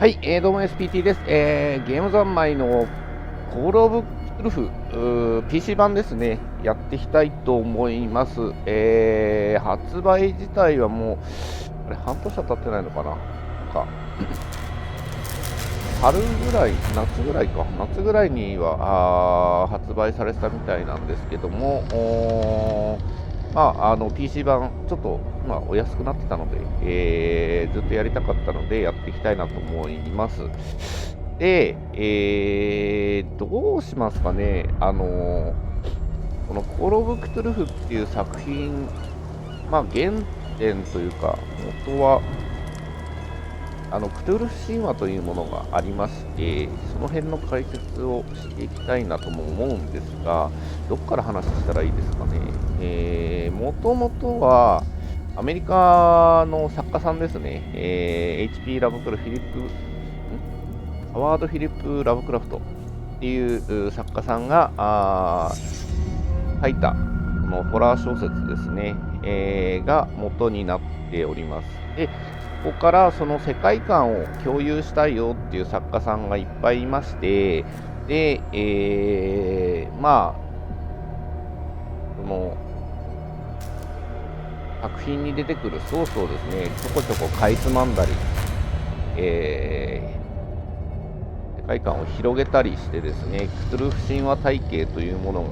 はい、どうも SPT です。ゲーム三昧のコールオブクトゥルフ PC 版ですね、やっていきたいと思います。発売自体はもう、あれ、半年は経ってないのかな。なんか、春ぐらい、夏ぐらいか、夏ぐらいには発売されてたみたいなんですけども、PC 版、ちょっと、お安くなってたので、ずっとやりたかったので、やっていきたいなと思います。で、どうしますかね、このコール・オブ・クトゥルフっていう作品、原点というか、元は、クトゥルフ神話というものがありまして、その辺の解説をしていきたいなとも思うんですが、どこから話したらいいですかね。もともとは、アメリカの作家さんですね、HP ラブクラフィリップ、ハワード・フィリップ・ラブクラフトっていう作家さんが書いたこのホラー小説ですね、が元になっております。でここからその世界観を共有したいよっていう作家さんがいっぱいいまして、で、その作品に出てくるソースをですね、ちょこちょこかいつまんだり、世界観を広げたりしてですね、クトゥルフ神話体系というもの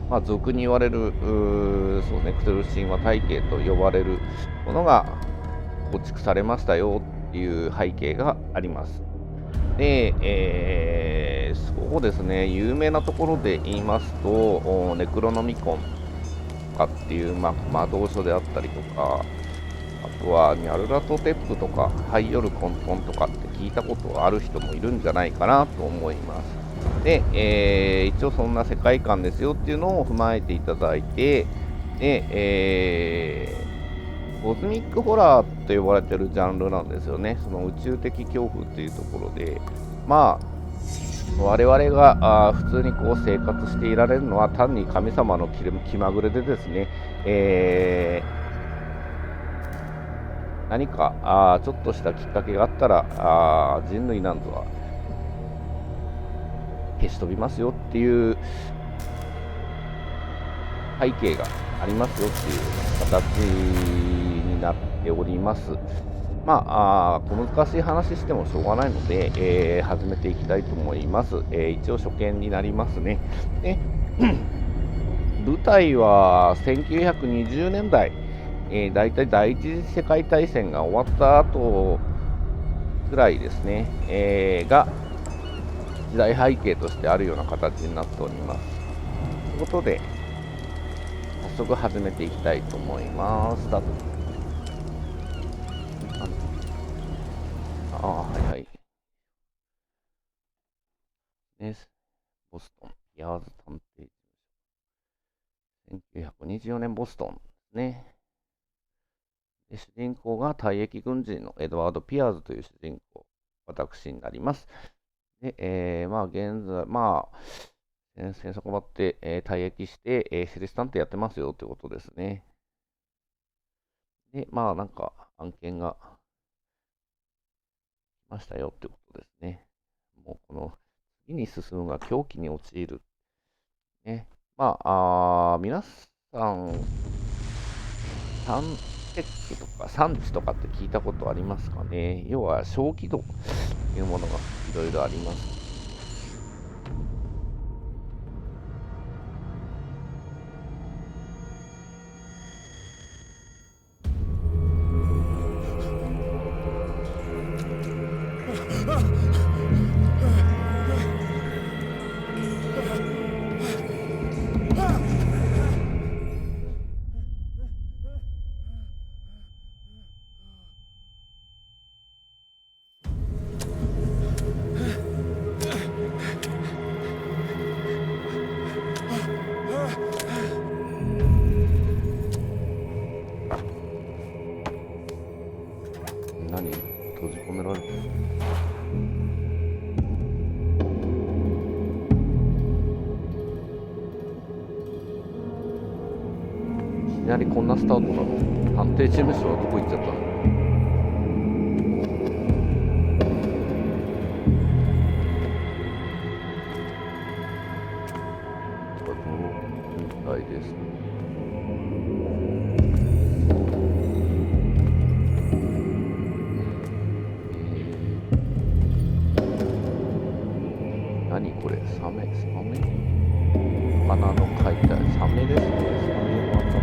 が、俗に言われる、そうね、クトゥルフ神話体系と呼ばれるものが構築されましたよっていう背景があります。で、そうですね、有名なところで言いますと、ネクロノミコンとかっていう、魔導書であったりとか、あとはニャルラトテップとかハイヨルコントンとかって聞いたことある人もいるんじゃないかなと思います。で、一応そんな世界観ですよっていうのを踏まえていただいて、で、コズミックホラーと呼ばれてるジャンルなんですよね。その宇宙的恐怖っていうところで、我々が普通にこう生活していられるのは単に神様の気まぐれでですね、何かちょっとしたきっかけがあったら人類なんぞは消し飛びますよっていう背景がありますよっていう形になっております。小難しい話してもしょうがないので、始めていきたいと思います。一応初見になりますね。で舞台は1920年代、だいたい第一次世界大戦が終わった後ぐらいですね、が時代背景としてあるような形になっております。ということで、早速始めていきたいと思います。スタート。はいはい。ね、ボストン、ピアーズ探偵1924年ボストンですね。で主人公が退役軍人のエドワード・ピアーズという主人公、私になります。で、現在、戦争が終わって、退役して、私立探偵やってますよということですね。で、なんか案件が来ましたよということですね。もうこの次に進むが狂気に陥る。ね。皆さん、サンテックとか産地とかって聞いたことありますかね。要は小気度というものがいろいろあります。何？閉じ込められてる。いきなりこんなスタートなの？探偵事務所はどこ行っちゃったの？みたいです。何これ、サメ魚の描いたサメですね。サメの頭。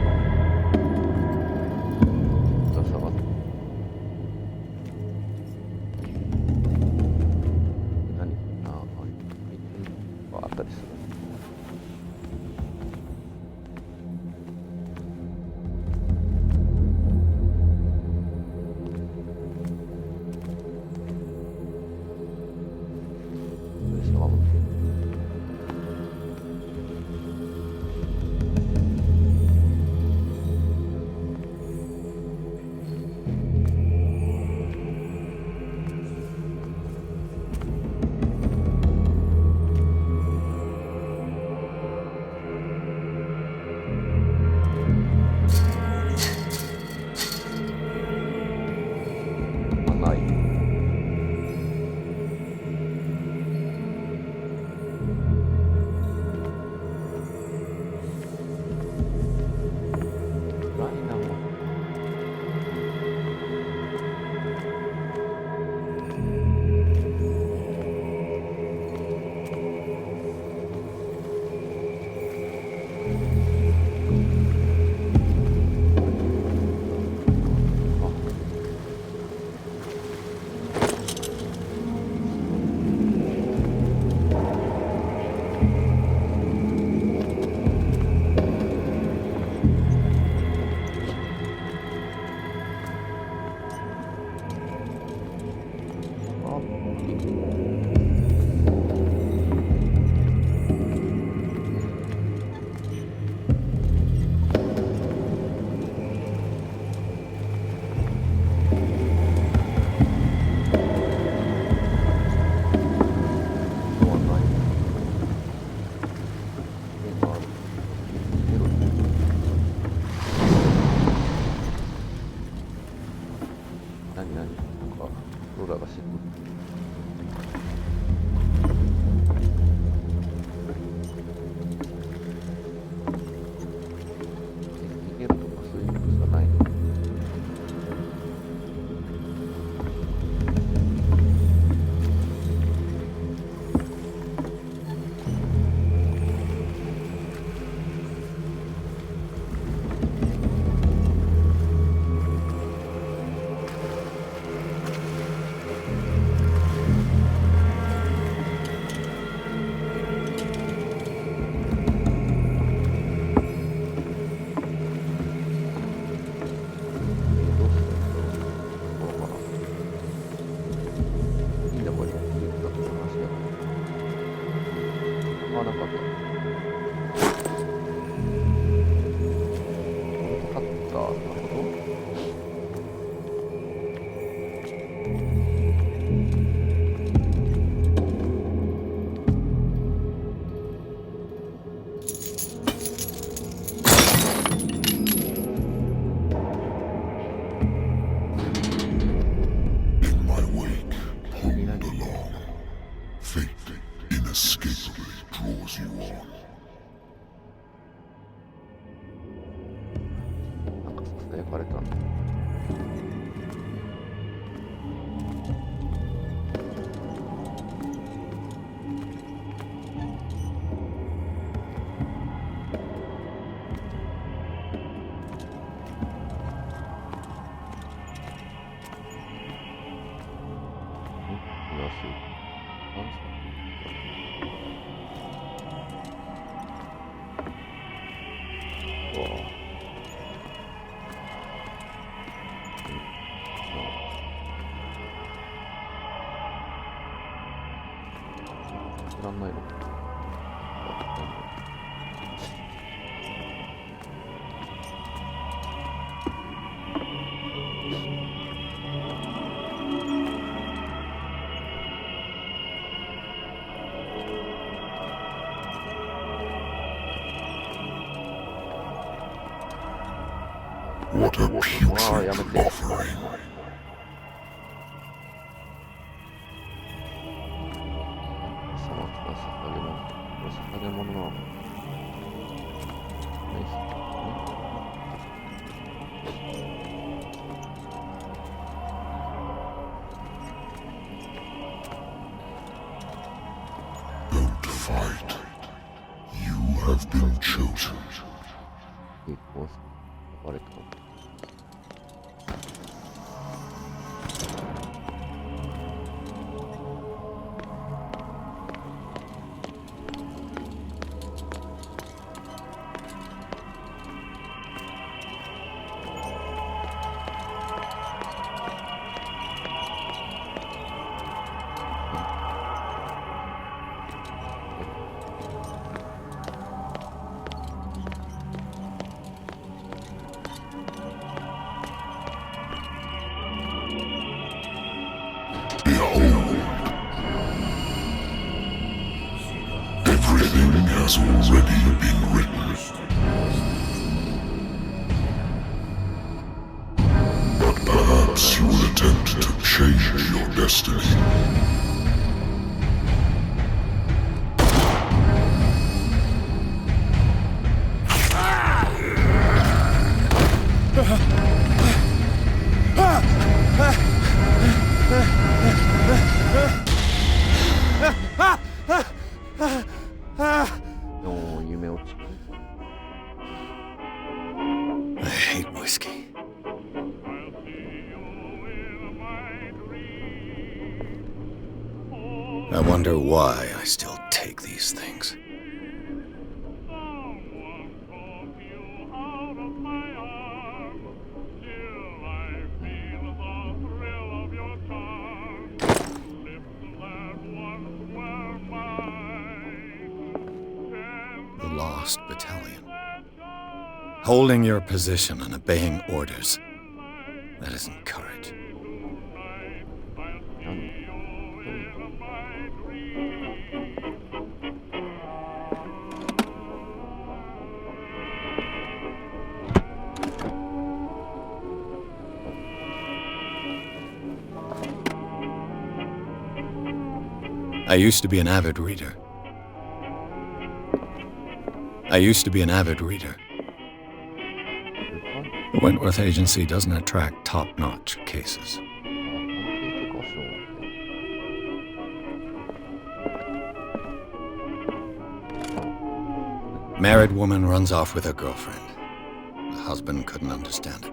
ぶら下がって。何あったりする。らんないのか。What a putrid offering. 捧げ物なの。have been chosen. 結構あれか。Everything has already been written. But perhaps you will attempt to change your destiny. I hate whiskey. I wonder why I still take these things. The Lost Battalion. Holding your position and obeying orders. That isn't courage. I used to be an avid reader. The Wentworth Agency doesn't attract top-notch cases. Married woman runs off with her girlfriend. The husband couldn't understand it.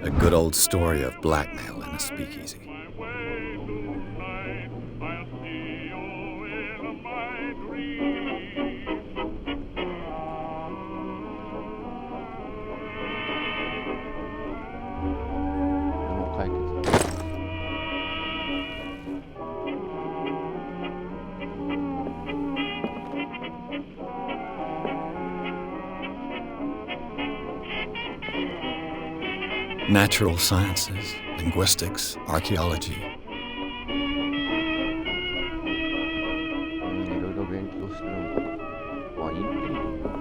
A good old story of blackmail in a speakeasy. Natural sciences, linguistics, archaeology. いろいろ勉強してるんだ。まあ、インテリなのか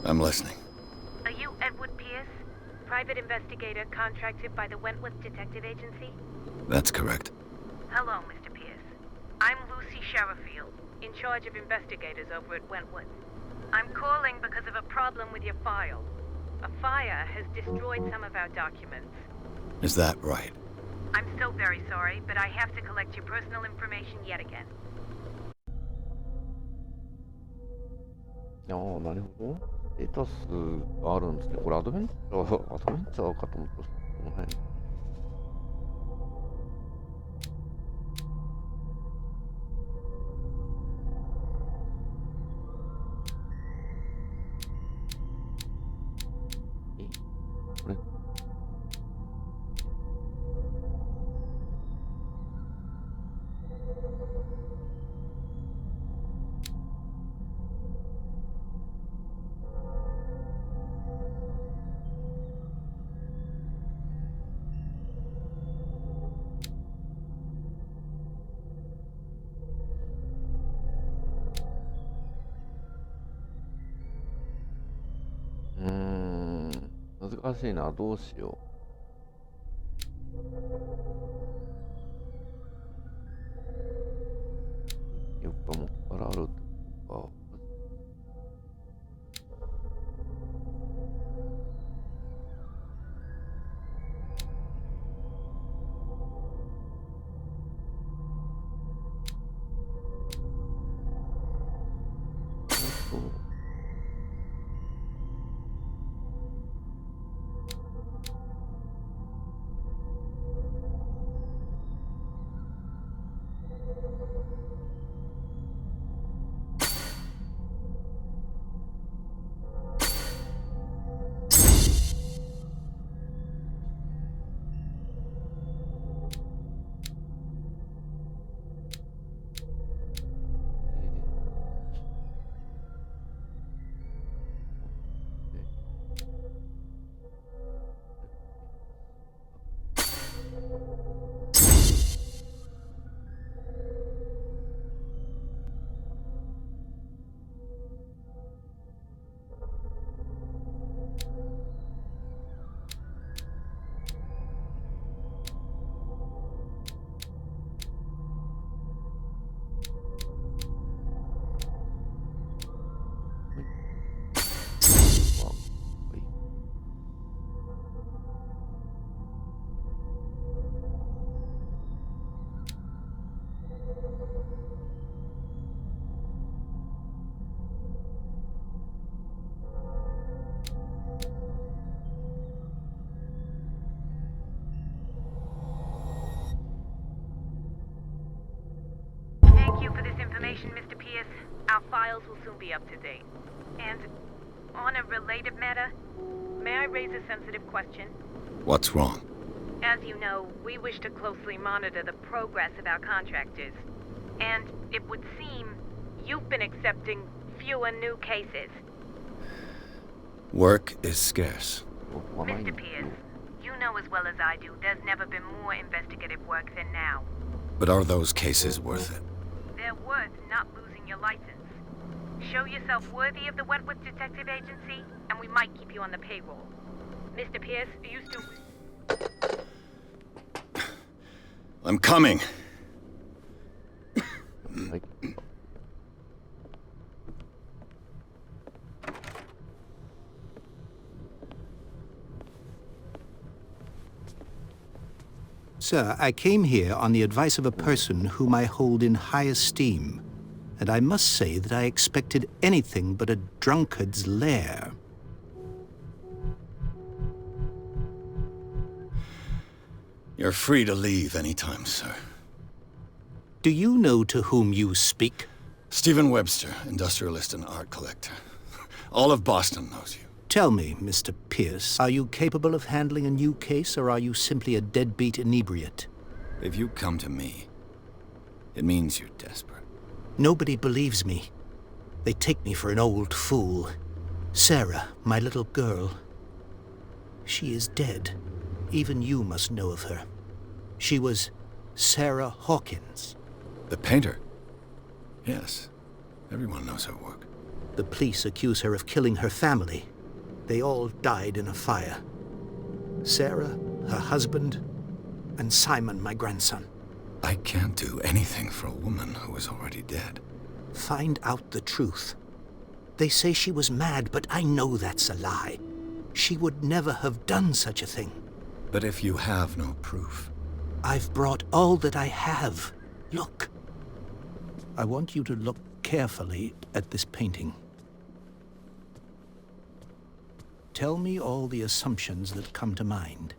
I'm listening. Are you Edward Pierce, private investigator contracted by the Wentworth Detective Agency? That's correct. Hello, Mr. Pierce. I'm Lucy Sherifield, in charge of investigators over at Wentworth. I'm calling because of a problem with your file. A fire has destroyed some of our documents. Is that right? I'm so very sorry, but I have to collect your personal information yet again. ああ、なるほど。ステータスがあるんですね。これアドベンチャーかと思ったら、この辺。これ難しいな。どうしよう。やっぱもっからあるとか。Thank you for this information, Mr. Pierce. Our files will soon be up to date. And on a related matter, may I raise a sensitive question? What's wrong? As you know, we wish to closely monitor the progress of our contractors. And it would seem you've been accepting fewer new cases. Work is scarce. Mr. Pierce, you know as well as I do, there's never been more investigative work than now. But are those cases worth it? They're worth not losing your license. Show yourself worthy of the Wentworth Detective Agency, and we might keep you on the payroll. Mr. Pierce, are you still... I'm coming. はい。 Sir, I came here on the advice of a person whom I hold in high esteem, and I must say that I expected anything but a drunkard's lair. You're free to leave anytime, sir. Do you know to whom you speak? Stephen Webster, industrialist and art collector. All of Boston knows you. Tell me, Mr. Pierce, are you capable of handling a new case, or are you simply a deadbeat inebriate? If you come to me, it means you're desperate. Nobody believes me. They take me for an old fool. Sarah, my little girl, she is dead. Even you must know of her. She was Sarah Hawkins. The painter? Yes. Everyone knows her work. The police accuse her of killing her family. They all died in a fire. Sarah, her husband, and Simon, my grandson. I can't do anything for a woman who is already dead. Find out the truth. They say she was mad, but I know that's a lie. She would never have done such a thing. But if you have no proof... I've brought all that I have. Look. I want you to look carefully at this painting. Tell me all the assumptions that come to mind.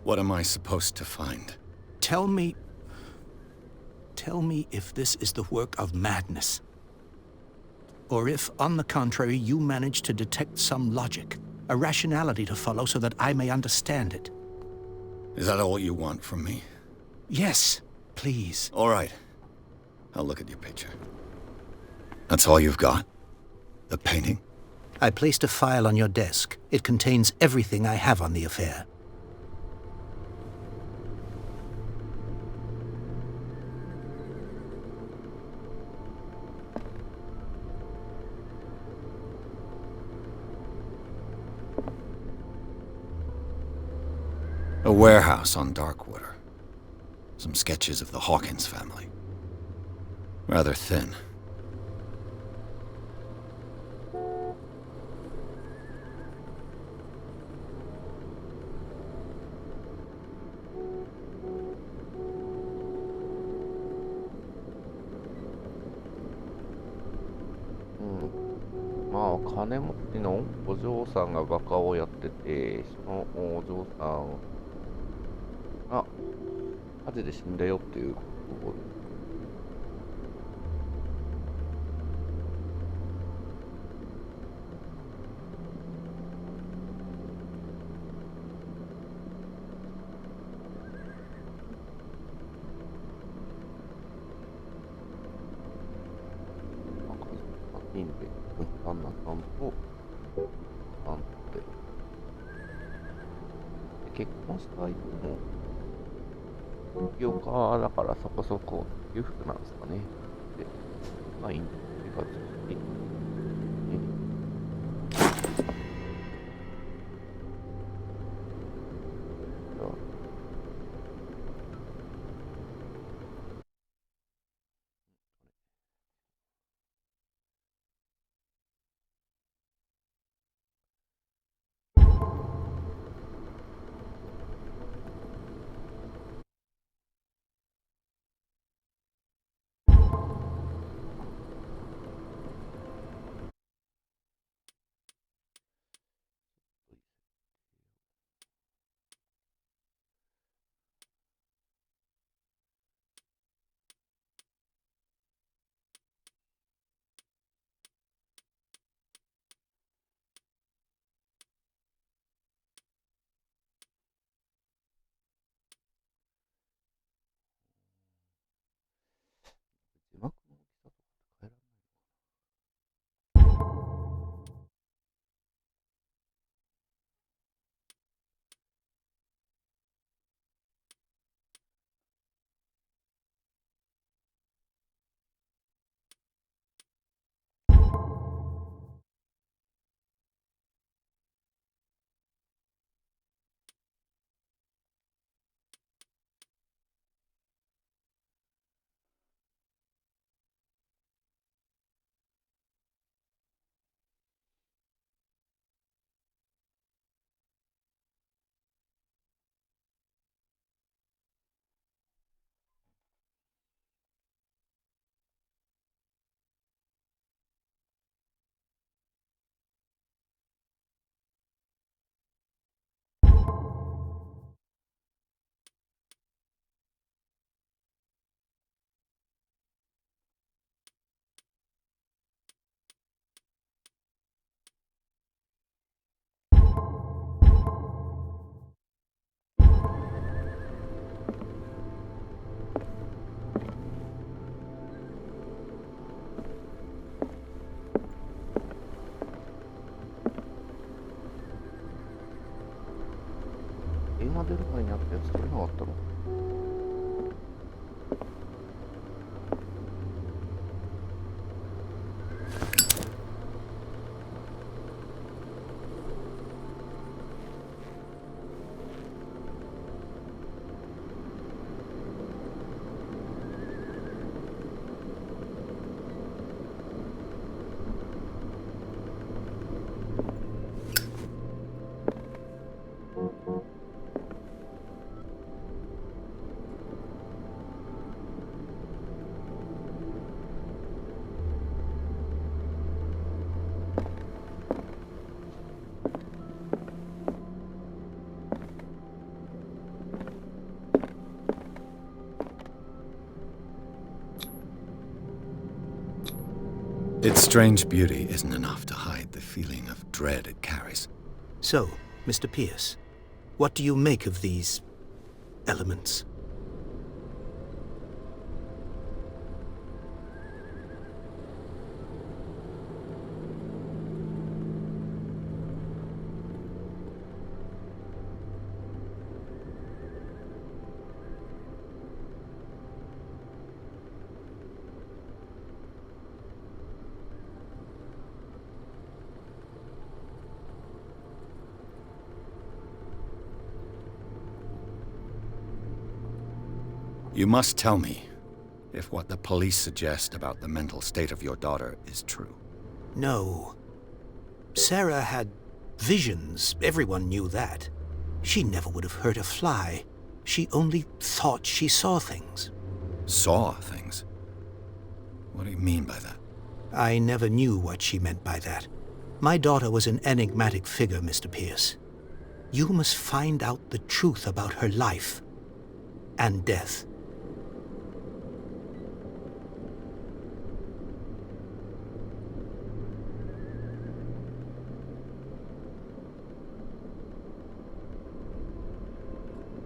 What am I supposed to find? Tell me if this is the work of madness. Or if, on the contrary, you manage to detect some logic, a rationality to follow so that I may understand it. Is that all you want from me? Yes, please. All right. I'll look at your picture. That's all you've got? The painting? I placed a file on your desk. It contains everything I have on the affair. A warehouse on Darkwater. Some sketches of the Hawkins family. Rather thin.金持ちのお嬢さんが画家をやってて、そのお嬢さんが火事で死んだよっていうことで、3人で旦那さんとなんて結婚した相手も起業家だからそこそこ裕福なんですかね。で、まあいいんですが、字幕の大きさとかって変えられない。電話出る前にあったやつ取れなかったの？Its strange beauty isn't enough to hide the feeling of dread it carries. So, Mr. Pierce, what do you make of these elements? You must tell me if what the police suggest about the mental state of your daughter is true. No. Sarah had visions. Everyone knew that. She never would have hurt a fly. She only thought she saw things. Saw things? What do you mean by that? I never knew what she meant by that. My daughter was an enigmatic figure, Mr. Pierce. You must find out the truth about her life and death.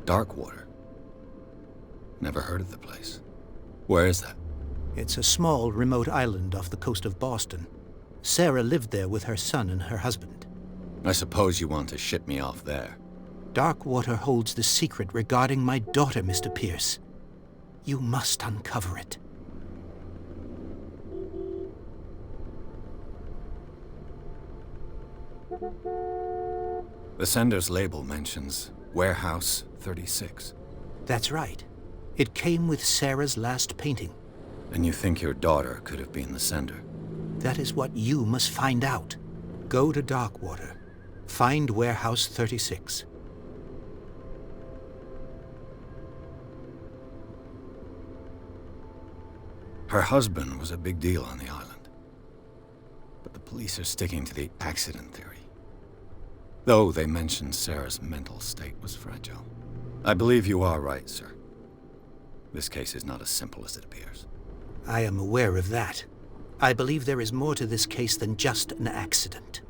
Darkwater? Never heard of the place. Where is that? It's a small, remote island off the coast of Boston. Sarah lived there with her son and her husband. I suppose you want to ship me off there. Darkwater holds the secret regarding my daughter, Mr. Pierce. You must uncover it. The sender's label mentions Warehouse 36. That's right. It came with Sarah's last painting. And you think your daughter could have been the sender? That is what you must find out. Go to Darkwater. Find Warehouse 36. Her husband was a big deal on the island. But the police are sticking to the accident theory. Though they mentioned Sarah's mental state was fragile. I believe you are right, sir. This case is not as simple as it appears. I am aware of that. I believe there is more to this case than just an accident.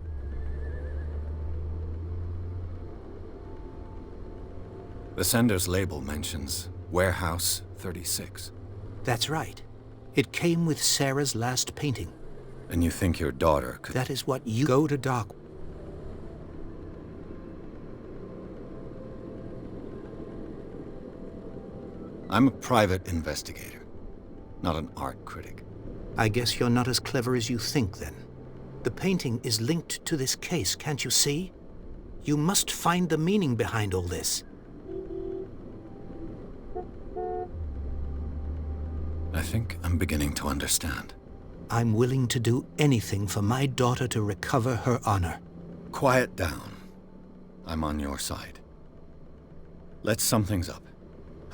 The sender's label mentions Warehouse 36. That's right. It came with Sarah's last painting. And you think your daughter could... That is what you... Go to Dark... I'm a private investigator, not an art critic. I guess you're not as clever as you think, then. The painting is linked to this case, can't you see? You must find the meaning behind all this. I think I'm beginning to understand. I'm willing to do anything for my daughter to recover her honor. Quiet down. I'm on your side. Let's sum things up.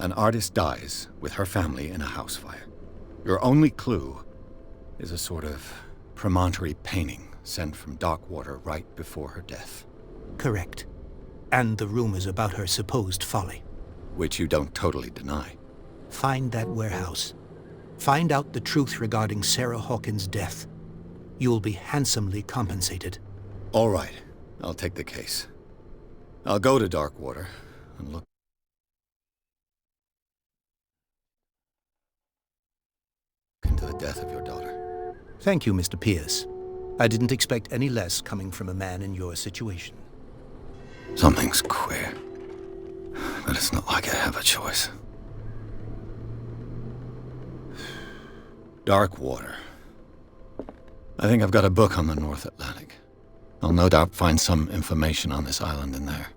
An artist dies with her family in a house fire. Your only clue is a sort of promontory painting sent from Darkwater right before her death. Correct. And the rumors about her supposed folly. Which you don't totally deny. Find that warehouse. Find out the truth regarding Sarah Hawkins' death. You'll be handsomely compensated. All right. I'll take the case. I'll go to Darkwater and look into the death of your daughter. Thank you, Mr. Pierce. I didn't expect any less coming from a man in your situation. Something's queer. But it's not like I have a choice. Darkwater. I think I've got a book on the North Atlantic. I'll no doubt find some information on this island in there.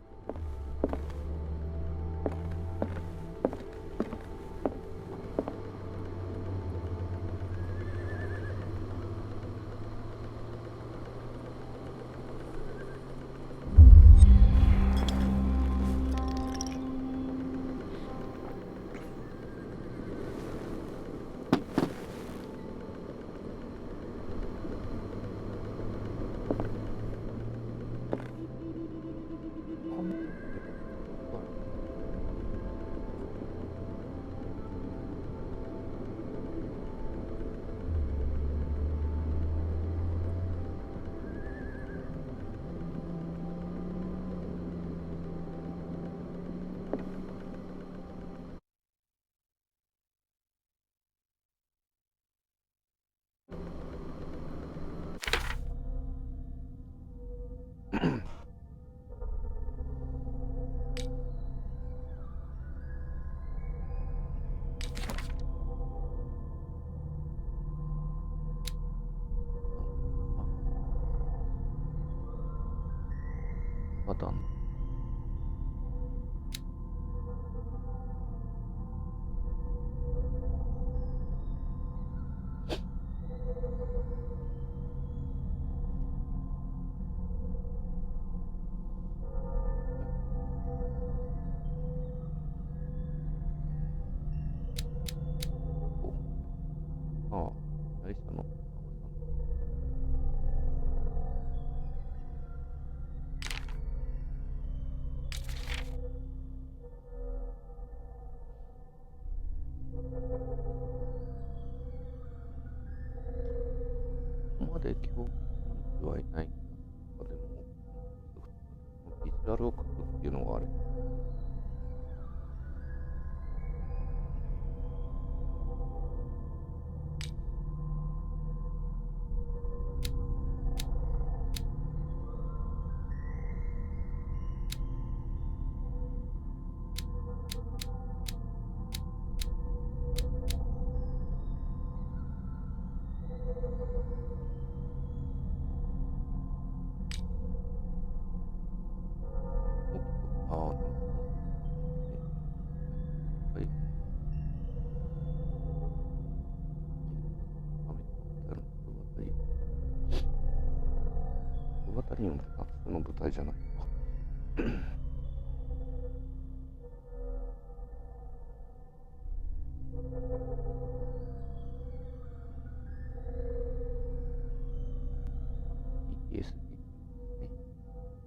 Done. ルを書くっていうのがある。ああ、なるほど。はい。物語の夏の舞台じゃないか。PSID ですね。これですね。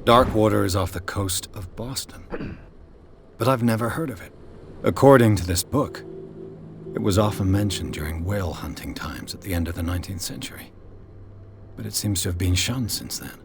Darkwater is off the coast of Boston, but I've never heard of it. According to this book, it was often mentioned during whale hunting times at the end of the 19th century, but it seems to have been shunned since then.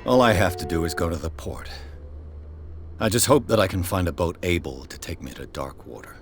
All I have to do is go to the port. I just hope that I can find a boat able to take me to Darkwater.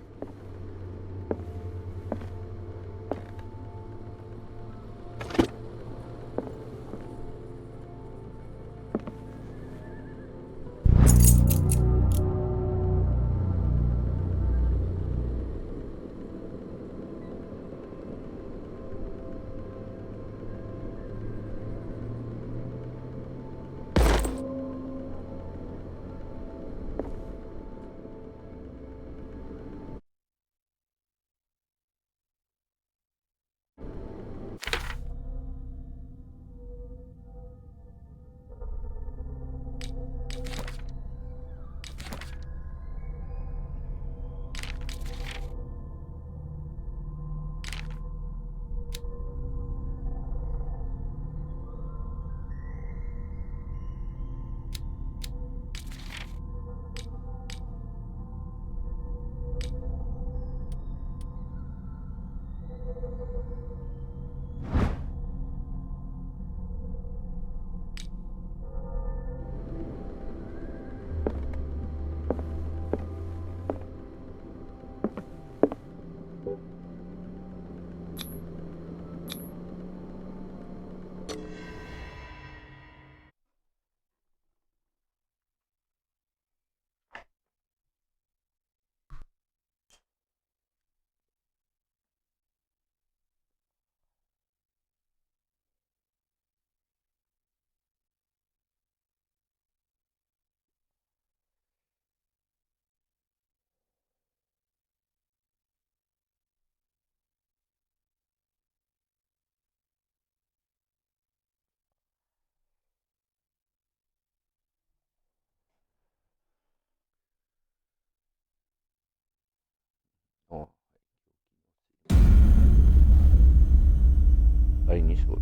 ごい。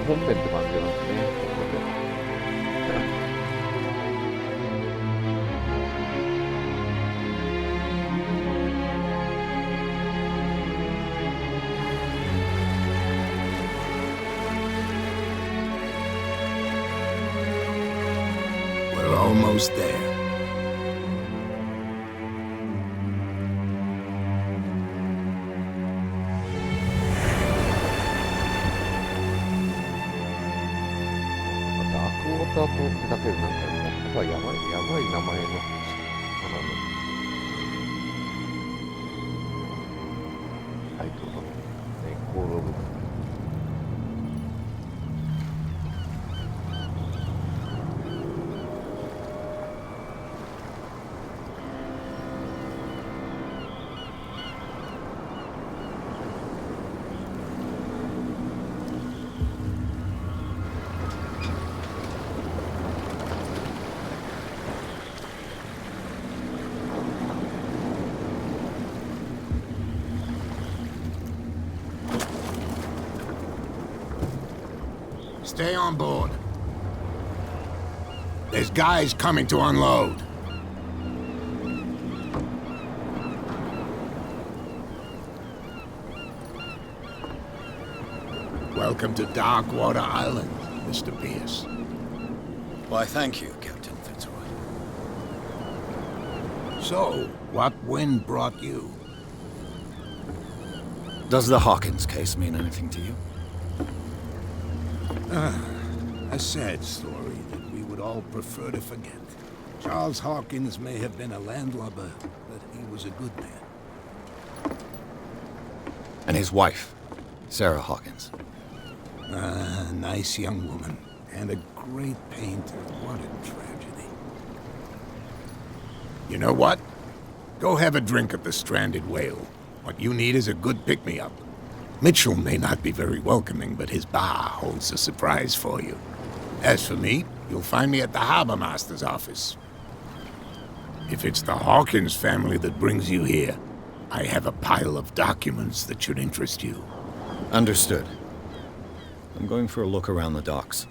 本編って感じなんですね。We're almost there.ウォーター島ってだけでなんかもうやばい名前のタイトルだね。コールオブStay on board. There's guys coming to unload. Welcome to Darkwater Island, Mr. Pierce. Why, thank you, Captain Fitzroy. So, what wind brought you? Does the Hawkins case mean anything to you? A sad story that we would all prefer to forget. Charles Hawkins may have been a landlubber, but he was a good man. And his wife, Sarah Hawkins. A nice young woman, and a great painter. What a tragedy. You know what? Go have a drink at the Stranded Whale. What you need is a good pick-me-up. Mitchell may not be very welcoming, but his bar holds a surprise for you. As for me, you'll find me at the Harbor Master's office. If it's the Hawkins family that brings you here, I have a pile of documents that should interest you. Understood. I'm going for a look around the docks.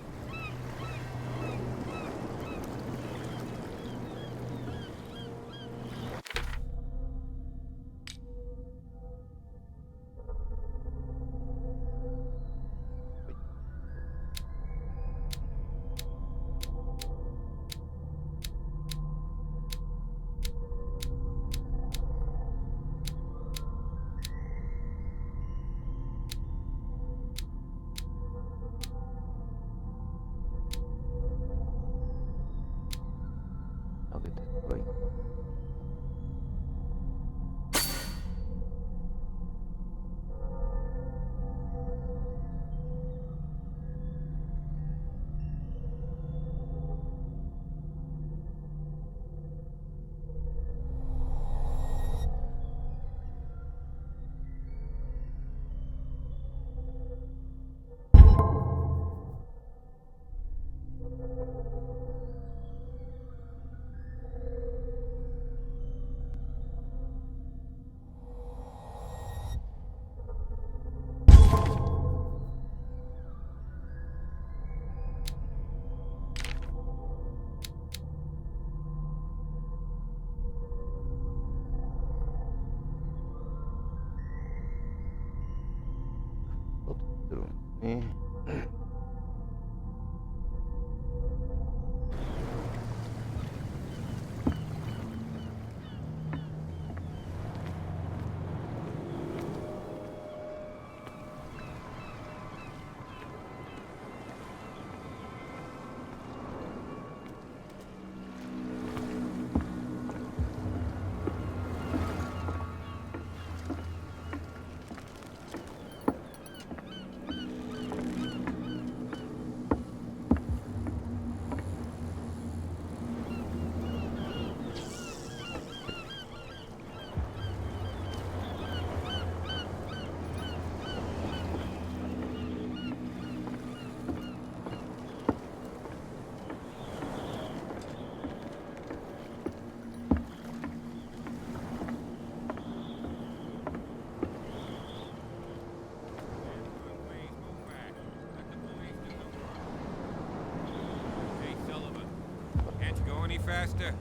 ね。faster?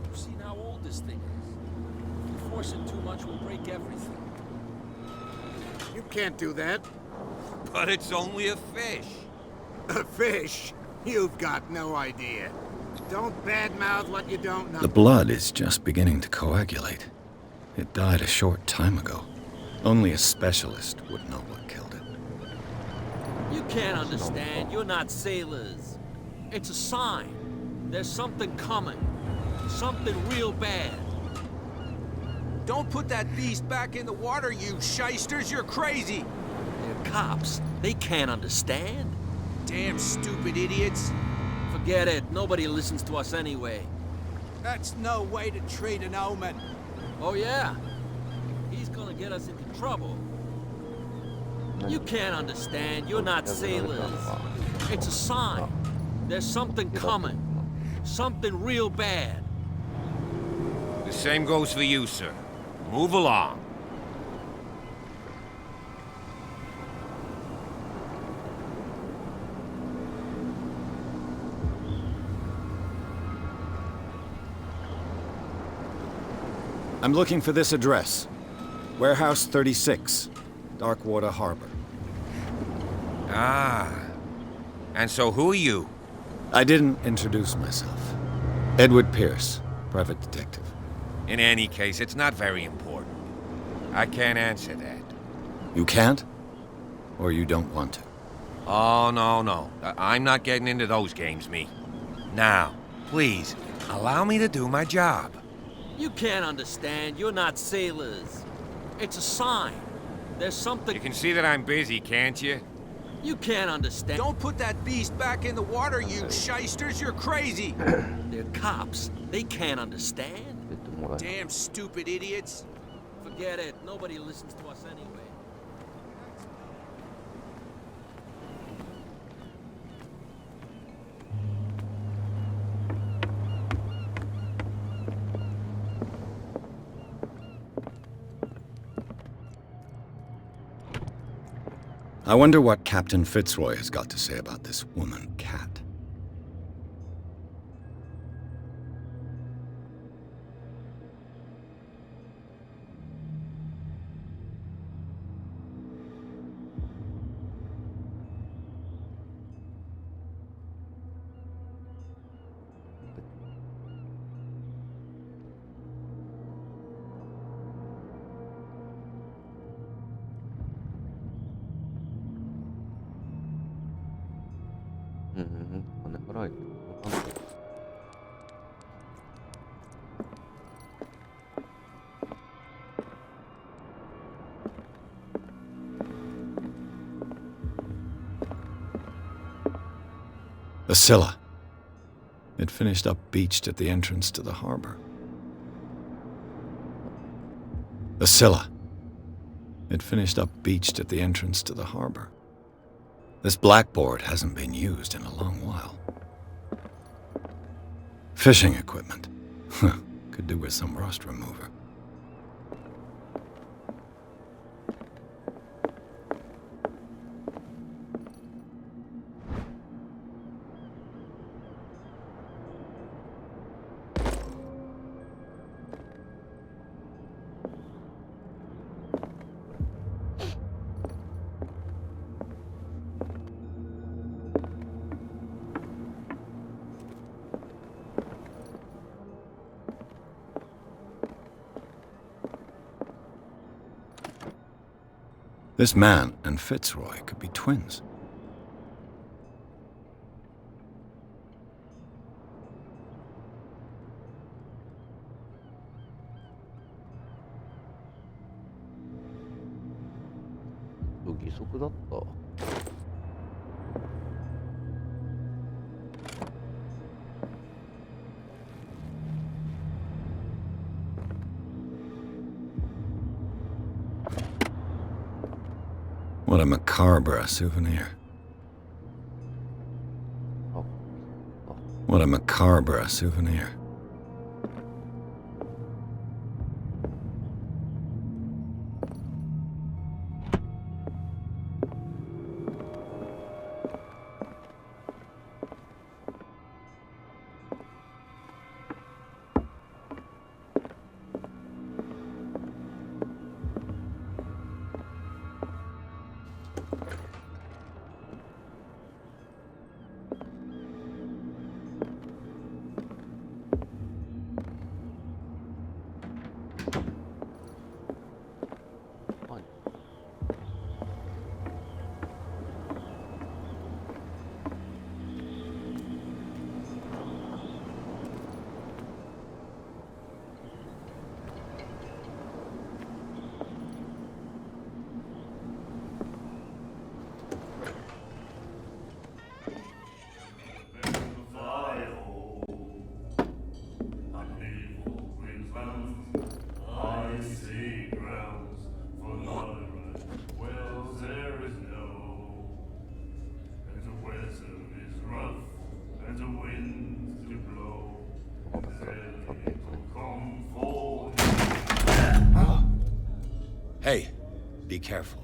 You've seen how old this thing is. If you force it too much, we'll break everything. You can't do that. But it's only a fish. A fish? You've got no idea. Don't badmouth what you don't know. The blood is just beginning to coagulate. It died a short time ago. Only a specialist would know what killed it. You can't understand. You're not sailors. It's a sign. There's something coming. Something real bad. Don't put that beast back in the water, you shysters! You're crazy! They're cops. They can't understand. Damn stupid idiots! Forget it. Nobody listens to us anyway. That's no way to treat an omen. Oh, yeah? He's gonna get us into trouble. You can't understand. You're not sailors. It's a sign. There's something coming. Something real bad. The same goes for you, sir. Move along. I'm looking for this address. Warehouse 36, Darkwater Harbor. Ah. And so who are you? I didn't introduce myself. Edward Pierce, private detective. In any case, it's not very important. I can't answer that. You can't? Or you don't want to? Oh, no. I'm not getting into those games, me. Now, please, allow me to do my job. You can't understand. You're not sailors. It's a sign. There's something... You can see that I'm busy, can't you? You can't understand. Don't put that beast back in the water, you shysters! You're crazy! They're cops. They can't understand. Damn stupid idiots! Forget it. Nobody listens to us anyway. I wonder what Captain Fitzroy has got to say about this woman cat. The Scylla. It finished up beached at the entrance to the harbor. The Scylla. It finished up beached at the entrance to the harbor. This blackboard hasn't been used in a long while. Fishing equipment. Could do with some rust remover. This man and Fitzroy could be twins. What a macabre souvenir. What a macabre souvenir. Be careful.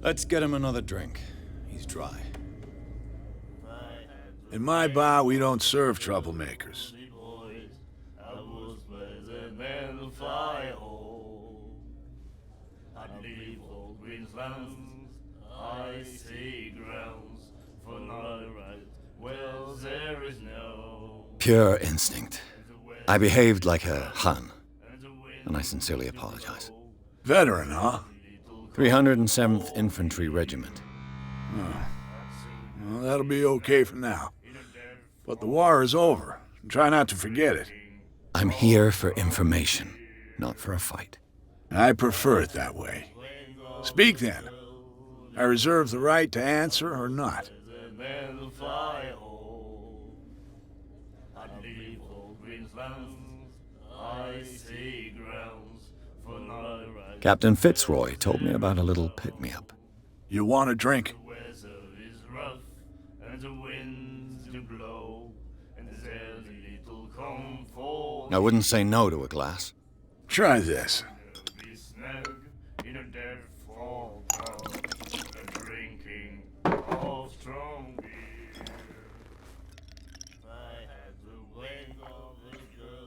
Let's get him another drink. He's dry. In my bar, we don't serve troublemakers. Pure instinct. I behaved like a Hun, and I sincerely apologize. Veteran, huh? 307th Infantry Regiment. Well, that'll be okay for now. But the war is over. Try not to forget it. I'm here for information, not for a fight. I prefer it that way. Speak then. I reserve the right to answer or not. Captain Fitzroy told me about a little pick-me-up. You want a drink? I wouldn't say no to a glass. Try this.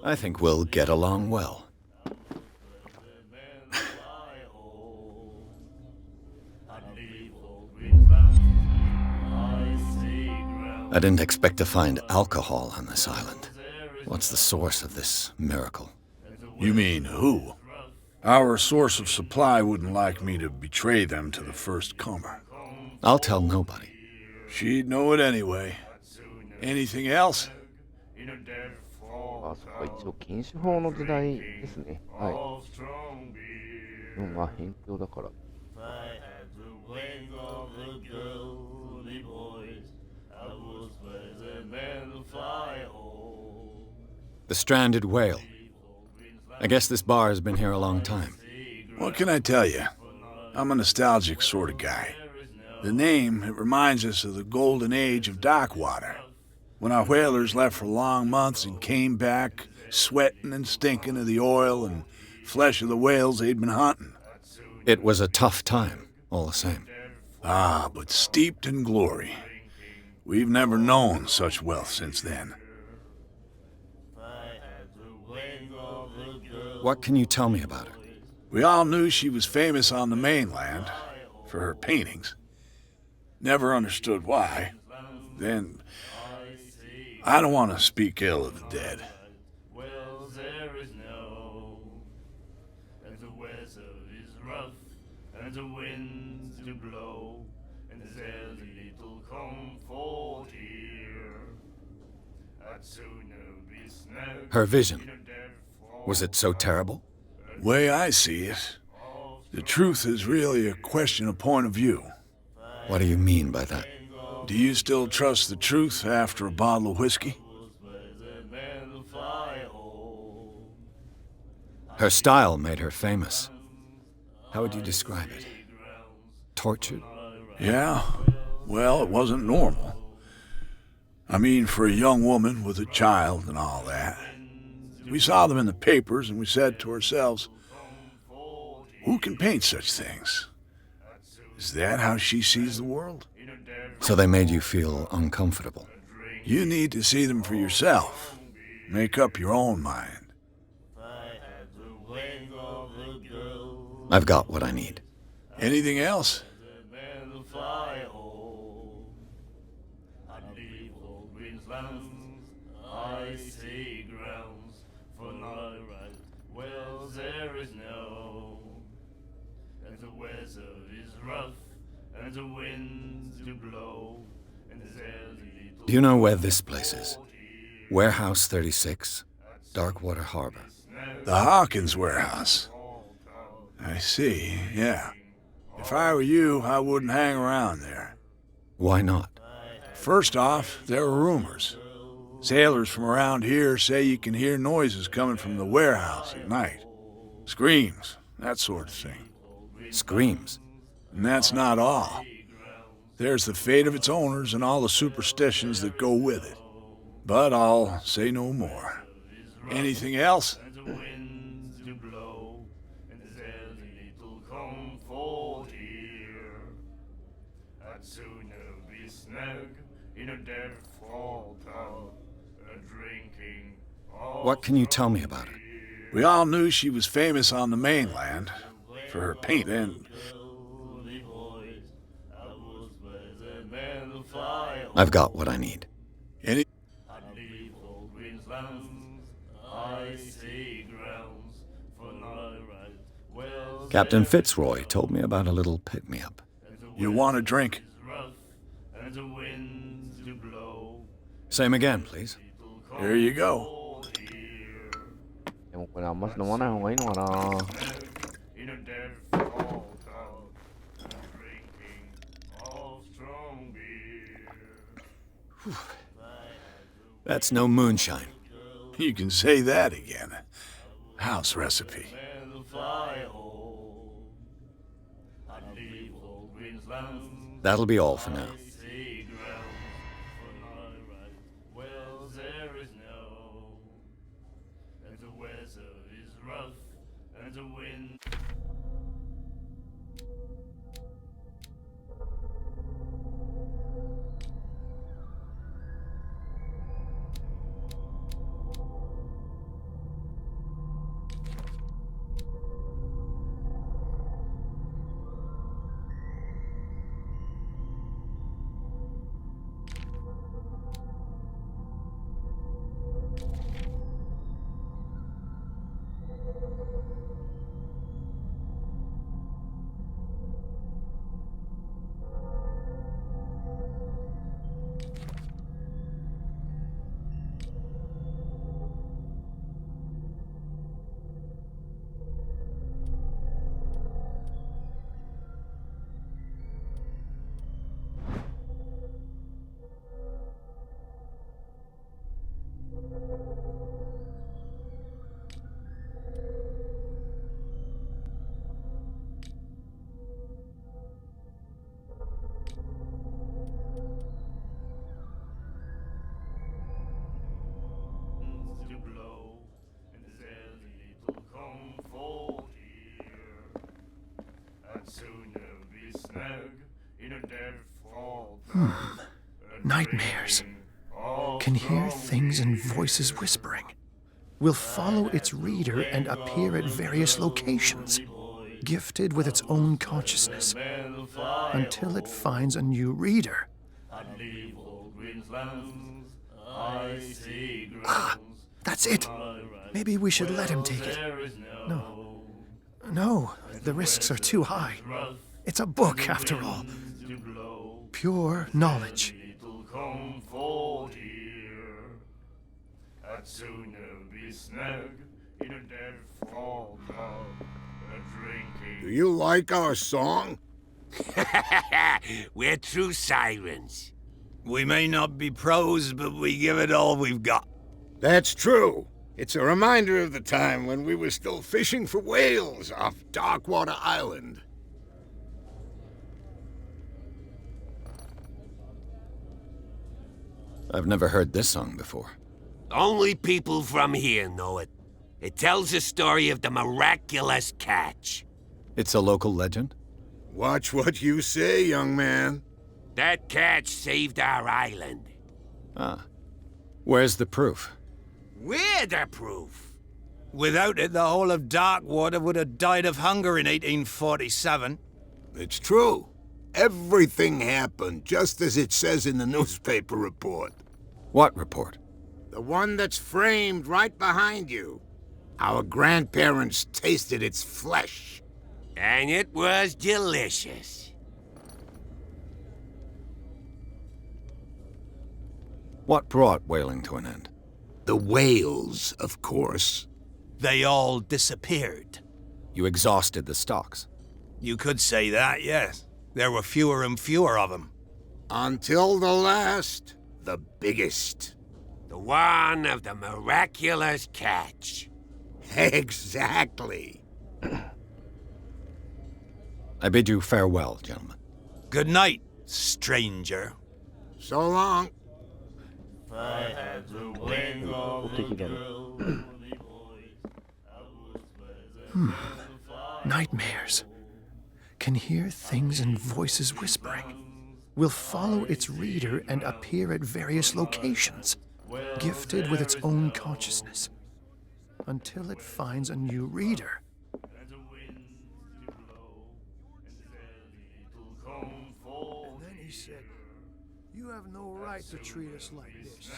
I think we'll get along well. I didn't expect to find alcohol on this island. What's the source of this miracle? You mean who? Our source of supply wouldn't like me to betray them to the first comer. I'll tell nobody. She'd know it anyway. Anything else? あ、そっか、一応禁酒法の時代ですね。はい。でもまあ、辺境だから。The stranded whale. I guess this bar has been here a long time. What can I tell you? I'm a nostalgic sort of guy. The name, it reminds us of the golden age of dock water. When our whalers left for long months and came back, sweating and stinking of the oil and flesh of the whales they'd been hunting. It was a tough time, all the same. Ah, but steeped in glory. We've never known such wealth since then. What can you tell me about her? We all knew she was famous on the mainland for her paintings. Never understood why. Then, I don't want to speak ill of the dead. Her vision. Was it so terrible? Way I see it, the truth is really a question of point of view. What do you mean by that? Do you still trust the truth after a bottle of whiskey? Her style made her famous. How would you describe it? Tortured? Yeah, well, it wasn't normal. I mean, for a young woman with a child and all that. We saw them in the papers and we said to ourselves, who can paint such things? Is that how she sees the world? So they made you feel uncomfortable. You need to see them for yourself. Make up your own mind. I've got what I need. Anything else? Do you know where this place is? Warehouse 36, Darkwater Harbor. The Hawkins warehouse. I see, yeah. If I were you, I wouldn't hang around there. Why not? First off, there are rumors. Sailors from around here say you can hear noises coming from the warehouse at night. Screams, that sort of thing. Screams. And that's not all. There's the fate of its owners and all the superstitions that go with it. But I'll say no more. Anything else? What can you tell me about her? We all knew she was famous on the mainland for her paint and... I've got what I need. Any... Captain Fitzroy told me about a little pick-me-up. You want a drink? Same again, please. Here you go. でもこれあんまし飲まない方がいいのかな。That's no moonshine. You can say that again. House recipe. That'll be all for now. Nightmares. Can hear things and voices whispering. Will follow its reader and appear at various locations, gifted with its own consciousness, until it finds a new reader. Ah, that's it. Maybe we should let him take it. No, the risks are too high. It's a book, after all. Pure knowledge. Do you like our song? We're true sirens. We may not be pros, but we give it all we've got. That's true. It's a reminder of the time when we were still fishing for whales off Darkwater Island. I've never heard this song before. Only people from here know it. It tells the story of the miraculous catch. It's a local legend? Watch what you say, young man. That catch saved our island. Ah. Where's the proof? We're the proof. Without it, the whole of Darkwater would have died of hunger in 1847. It's true. Everything happened just as it says in the newspaper report. What report? The one that's framed right behind you. Our grandparents tasted its flesh. And it was delicious. What brought whaling to an end? The whales, of course. They all disappeared. You exhausted the stocks. You could say that, yes. There were fewer and fewer of them. Until the last, the biggest. The one of the miraculous catch. Exactly. I bid you farewell, gentlemen. Good night, stranger. So long. Nightmares. Can hear things and voices whispering. Will follow its reader and appear at various locations, gifted with its own consciousness, until it finds a new reader. And then he said, "You have no right to treat us like this."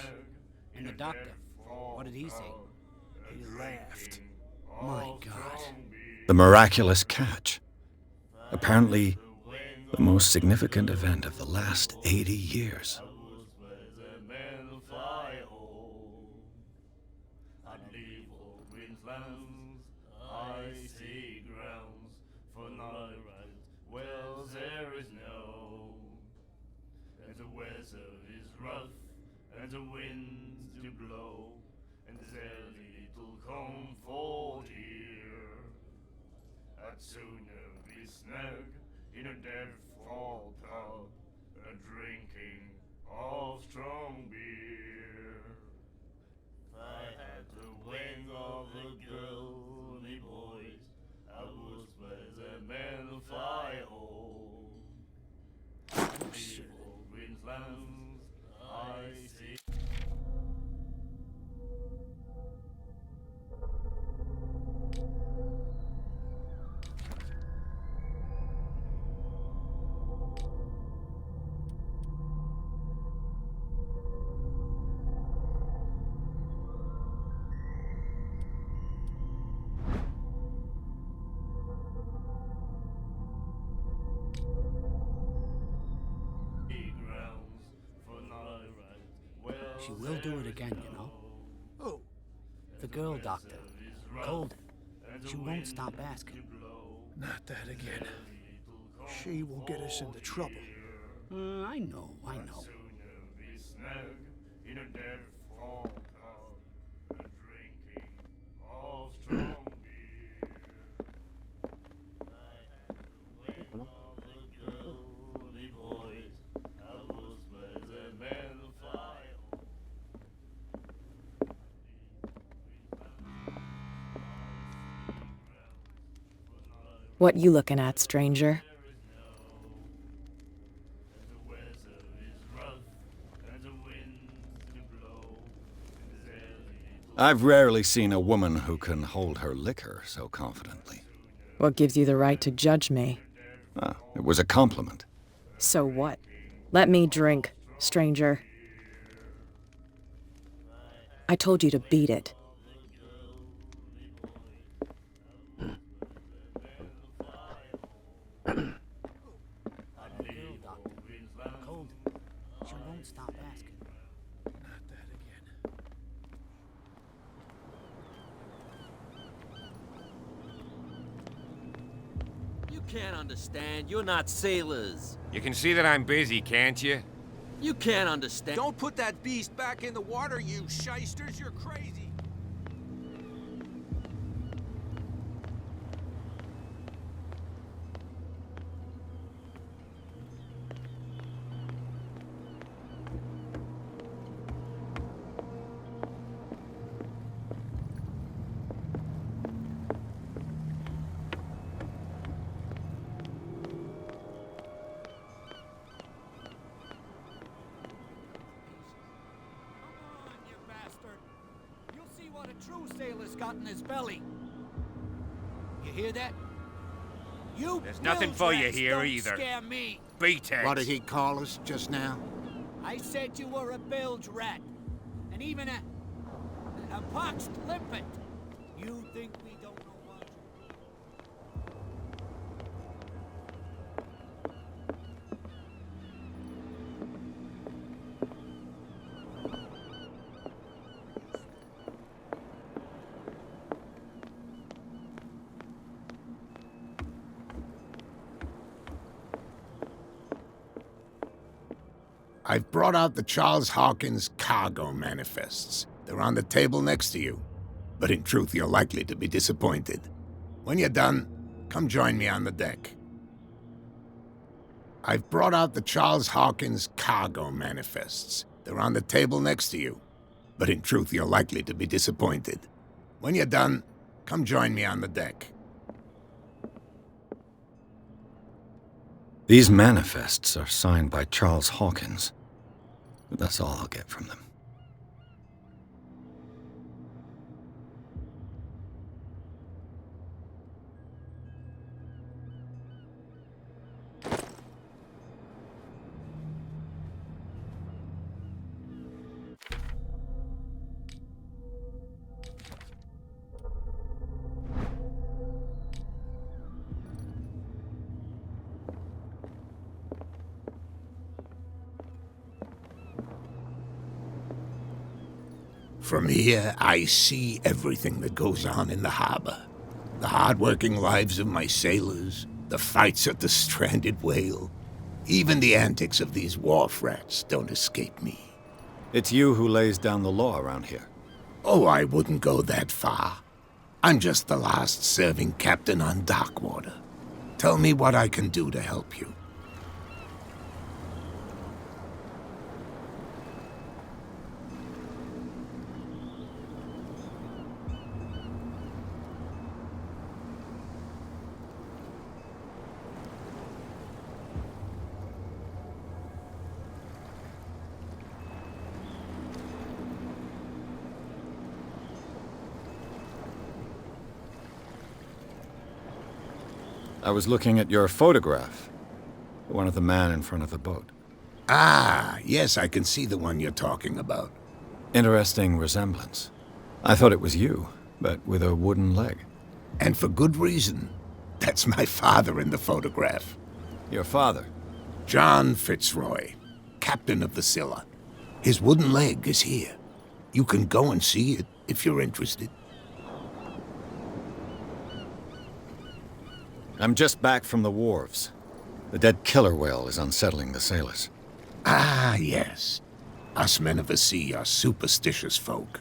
And the doctor, what did he say? He laughed. My God. The miraculous catch. Apparently, the most significant event of the last 80 years. And the winds do blow, and there's little comfort here. I'd sooner be snug in a dead-fall pub, a drinking of strong beer. If I had the wing of a girl, me boys, I would swear the men fly home. Evil winds I see. She will do it again, you know. Oh, The girl doctor. Golden. She won't stop asking. not that again. She will get us into trouble. I know. In a dead-fall pub, a drinking of strong beer. I had the way of the girly boys. I was where the men fly. What you looking at, stranger? I've rarely seen a woman who can hold her liquor so confidently. What gives you the right to judge me? Ah, it was a compliment. So what? Let me drink, stranger. I told you to beat it. Golden. She won't stop asking. Not that again. You can't understand. You're not sailors. You can see that I'm busy, can't you? You can't understand. Don't put that beast back in the water, you shysters. You're crazy. What a true sailor's got in his belly. You hear that? You There's nothing for you bilge-rats here don't either. Scare me. Beat it. What did he call us just now? I said you were a bilge rat, and even a poxed limpet. You think we don't know what? I've brought out the Charles Hawkins cargo manifests. They're on the table next to you. But in truth, you're likely to be disappointed. When you're done, come join me on the deck. I've brought out the Charles Hawkins cargo manifests. They're on the table next to you. But in truth, you're likely to be disappointed. When you're done, come join me on the deck. These manifests are signed by Charles Hawkins. But that's all I'll get from them. From here, I see everything that goes on in the harbor. The hard-working lives of my sailors, the fights at the stranded whale. Even the antics of these wharf rats don't escape me. It's you who lays down the law around here. Oh, I wouldn't go that far. I'm just the last serving captain on Darkwater. Tell me what I can do to help you. I was looking at your photograph. The one of the man in front of the boat. Ah, yes, I can see the one you're talking about. Interesting resemblance. I thought it was you, but with a wooden leg. And for good reason. That's my father in the photograph. Your father? John Fitzroy, captain of the Scylla. His wooden leg is here. You can go and see it if you're interested. I'm just back from the wharves. The dead killer whale is unsettling the sailors. Ah, yes. Us men of the sea are superstitious folk.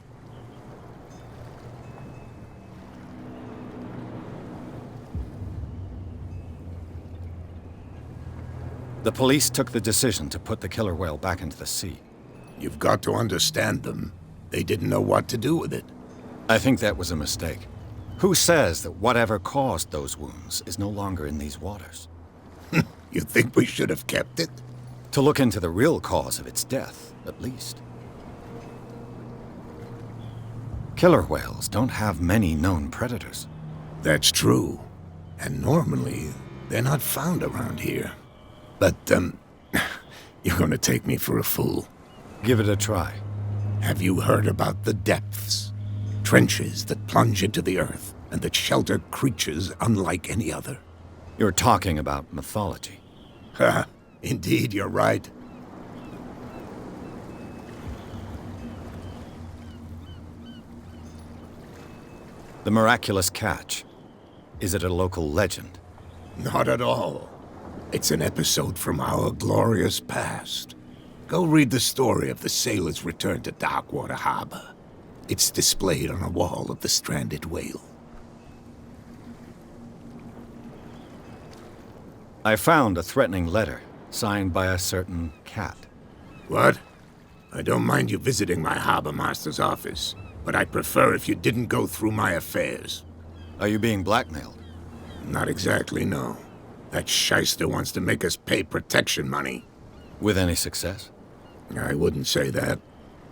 The police took the decision to put the killer whale back into the sea. You've got to understand them. They didn't know what to do with it. I think that was a mistake. Who says that whatever caused those wounds is no longer in these waters? You think we should have kept it? To look into the real cause of its death, at least. Killer whales don't have many known predators. That's true. And normally, they're not found around here. But, you're gonna take me for a fool. Give it a try. Have you heard about the depths? Trenches that plunge into the earth and that shelter creatures unlike any other. You're talking about mythology. Ha! Indeed, you're right. The miraculous catch. Is it a local legend? Not at all. It's an episode from our glorious past. Go read the story of the sailors' return to Darkwater Harbor. It's displayed on a wall of the stranded whale. I found a threatening letter, signed by a certain cat. What? I don't mind you visiting my harbor master's office, but I'd prefer if you didn't go through my affairs. Are you being blackmailed? Not exactly, no. That shyster wants to make us pay protection money. With any success? I wouldn't say that,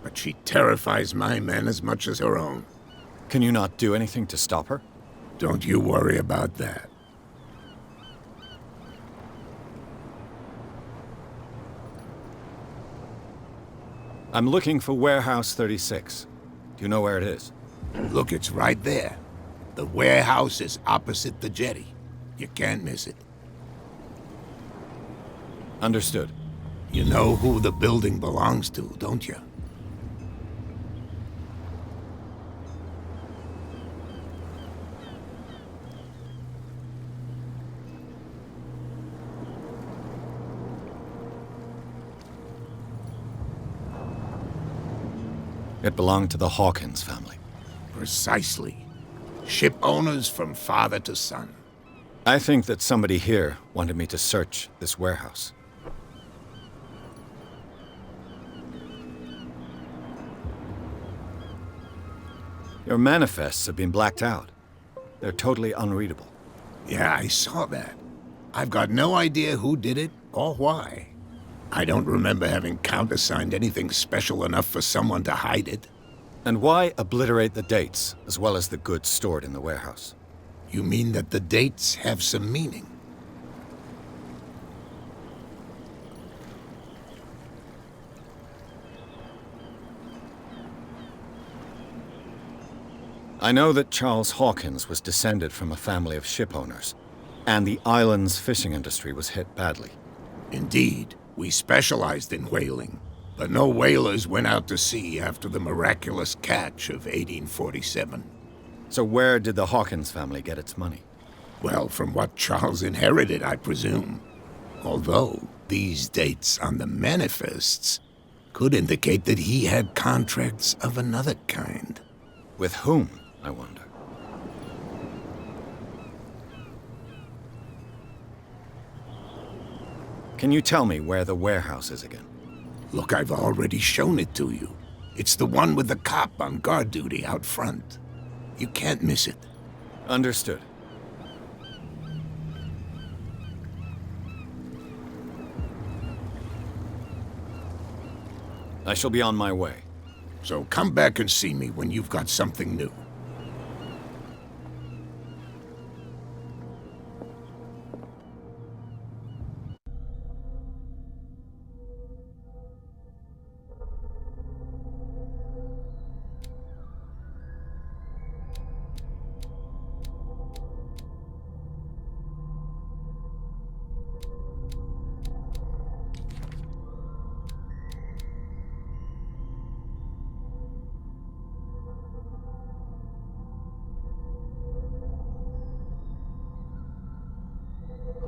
but she terrifies my men as much as her own. Can you not do anything to stop her? Don't you worry about that. I'm looking for Warehouse 36. Do you know where it is? Look, it's right there. The warehouse is opposite the jetty. You can't miss it. Understood. You know who the building belongs to, don't you? It belonged to the Hawkins family. Precisely. Ship owners from father to son. I think that somebody here wanted me to search this warehouse. Your manifests have been blacked out. They're totally unreadable. Yeah, I saw that. I've got no idea who did it or why. I don't remember having countersigned anything special enough for someone to hide it. And why obliterate the dates, as well as the goods stored in the warehouse? You mean that the dates have some meaning? I know that Charles Hawkins was descended from a family of ship owners, and the island's fishing industry was hit badly. Indeed, we specialized in whaling, but no whalers went out to sea after the miraculous catch of 1847. So where did the Hawkins family get its money? Well, from what Charles inherited, I presume. Although, these dates on the manifests could indicate that he had contracts of another kind. With whom, I wonder? Can you tell me where the warehouse is again? Look, I've already shown it to you. It's the one with the cop on guard duty out front. You can't miss it. Understood. I shall be on my way. So come back and see me when you've got something new.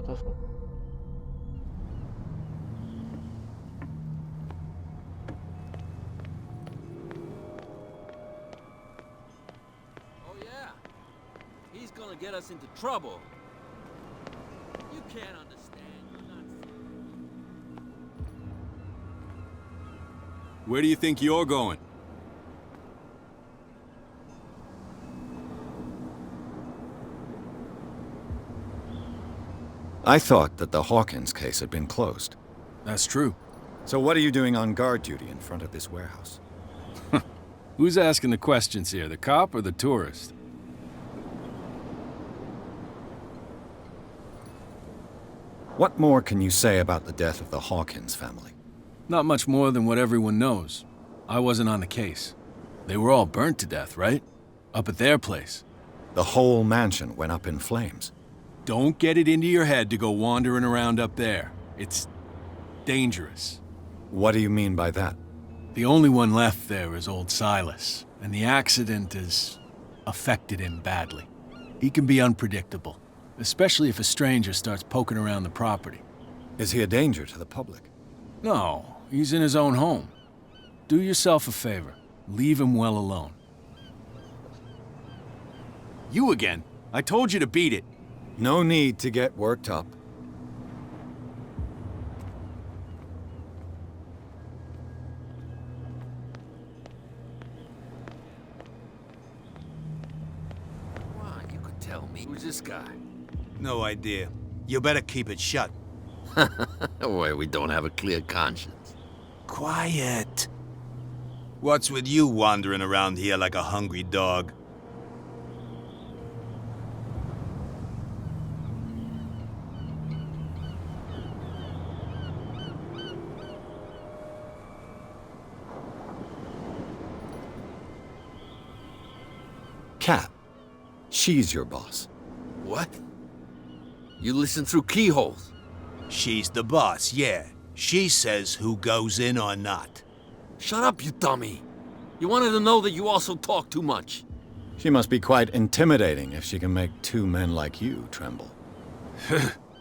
Oh yeah, he's gonna get us into trouble. You can't understand. You're not. Where do you think you're going? I thought that the Hawkins case had been closed. That's true. So what are you doing on guard duty in front of this warehouse? Who's asking the questions here, the cop or the tourist? What more can you say about the death of the Hawkins family? Not much more than what everyone knows. I wasn't on the case. They were all burnt to death, right? Up at their place. The whole mansion went up in flames. Don't get it into your head to go wandering around up there. It's dangerous. What do you mean by that? The only one left there is old Silas, and the accident has affected him badly. He can be unpredictable, especially if a stranger starts poking around the property. Is he a danger to the public? No, he's in his own home. Do yourself a favor. Leave him well alone. You again. I told you to beat it. No need to get worked up. Come on, you could tell me. Who's this guy? No idea. You better keep it shut. Boy, we don't have a clear conscience. Quiet. What's with you wandering around here like a hungry dog? Cat. She's your boss. What? You listen through keyholes? She's the boss, yeah. She says who goes in or not. Shut up, you dummy. You wanted to know that you also talk too much. She must be quite intimidating if she can make two men like you tremble.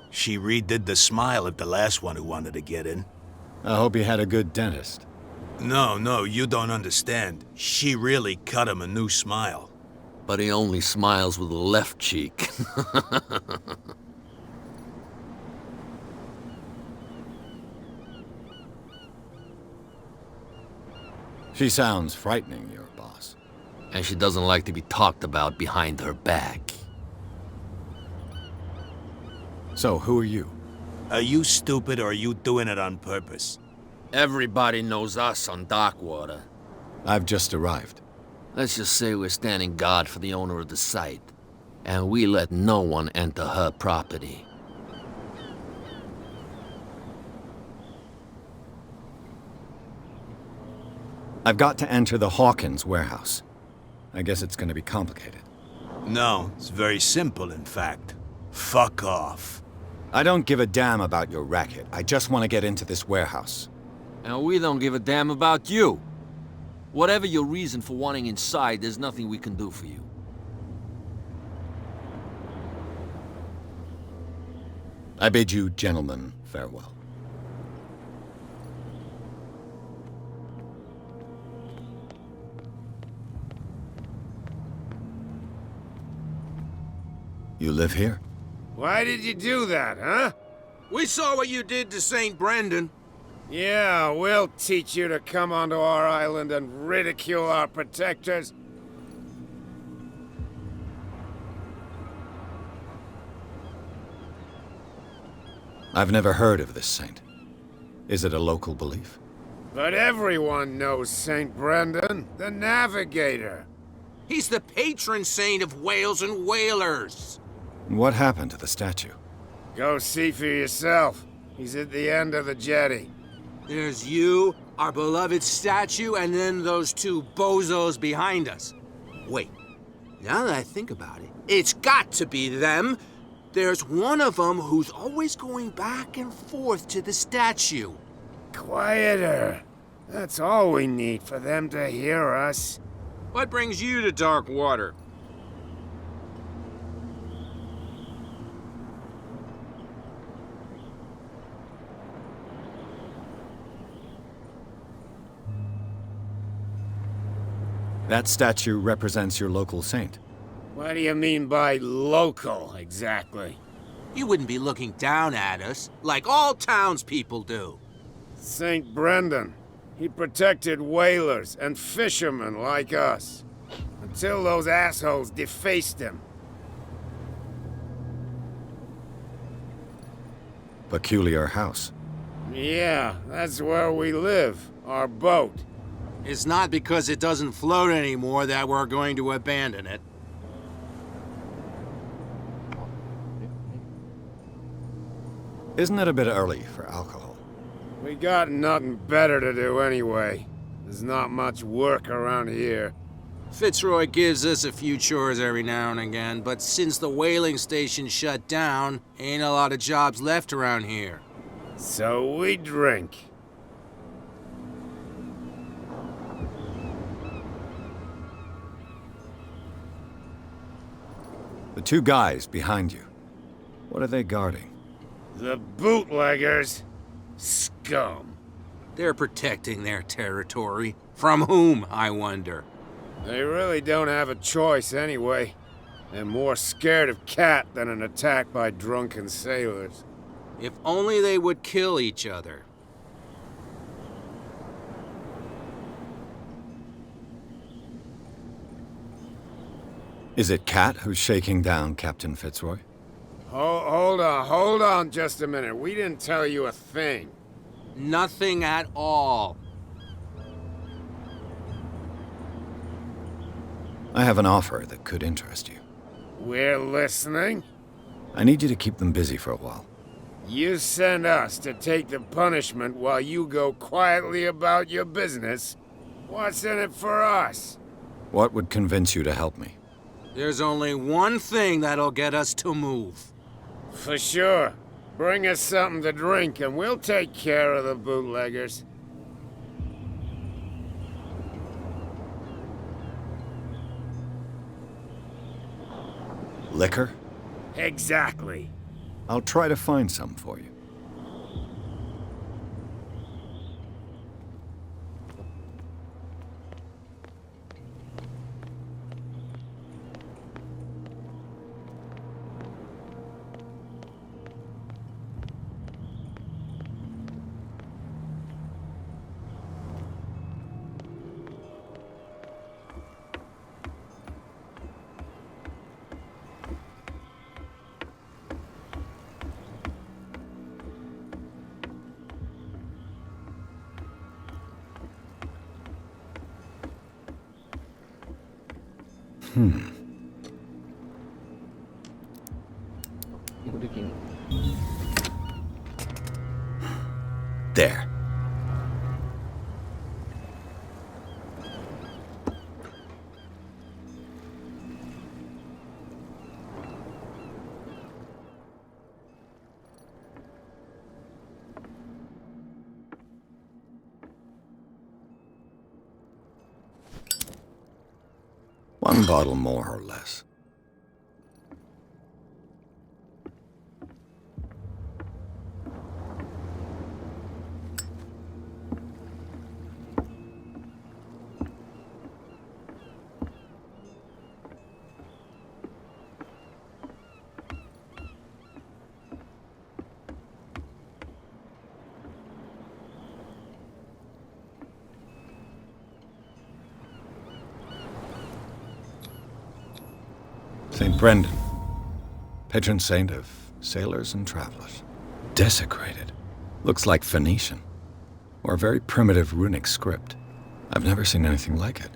She redid the smile at the last one who wanted to get in. I hope he had a good dentist. No, you don't understand. She really cut him a new smile. But he only smiles with the left cheek. She sounds frightening, your boss. And she doesn't like to be talked about behind her back. So, who are you? Are you stupid or are you doing it on purpose? Everybody knows us on Darkwater. I've just arrived. Let's just say we're standing guard for the owner of the site. And we let no one enter her property. I've got to enter the Hawkins warehouse. I guess it's gonna be complicated. No, it's very simple, in fact. Fuck off. I don't give a damn about your racket. I just want to get into this warehouse. And we don't give a damn about you. Whatever your reason for wanting inside, there's nothing we can do for you. I bid you gentlemen farewell. You live here? Why did you do that, huh? We saw what you did to St. Brendan. Yeah, we'll teach you to come onto our island and ridicule our protectors. I've never heard of this saint. Is it a local belief? But everyone knows St. Brendan, the Navigator. He's the patron saint of whales and whalers. What happened to the statue? Go see for yourself. He's at the end of the jetty. There's you, our beloved statue, and then those two bozos behind us. Wait, now that I think about it, it's got to be them. There's one of them who's always going back and forth to the statue. Quieter. That's all we need for them to hear us. What brings you to Darkwater? That statue represents your local saint. What do you mean by local, exactly? You wouldn't be looking down at us, like all townspeople do. St. Brendan. He protected whalers and fishermen like us. Until those assholes defaced him. Peculiar house. Yeah, that's where we live. Our boat. It's not because it doesn't float anymore that we're going to abandon it. Isn't it a bit early for alcohol? We got nothing better to do anyway. There's not much work around here. Fitzroy gives us a few chores every now and again, but since the whaling station shut down, ain't a lot of jobs left around here. So we drink. The two guys behind you. What are they guarding? The bootleggers. Scum. They're protecting their territory. From whom, I wonder? They really don't have a choice anyway. They're more scared of Cat than an attack by drunken sailors. If only they would kill each other. Is it Cat who's shaking down Captain Fitzroy? Hold on just a minute. We didn't tell you a thing. Nothing at all. I have an offer that could interest you. We're listening. I need you to keep them busy for a while. You send us to take the punishment while you go quietly about your business. What's in it for us? What would convince you to help me? There's only one thing that'll get us to move. For sure. Bring us something to drink and we'll take care of the bootleggers. Liquor? Exactly. I'll try to find some for you. There. One bottle more or less. St. Brendan, patron saint of sailors and travelers. Desecrated. Looks like Phoenician, or a very primitive runic script. I've never seen anything like it.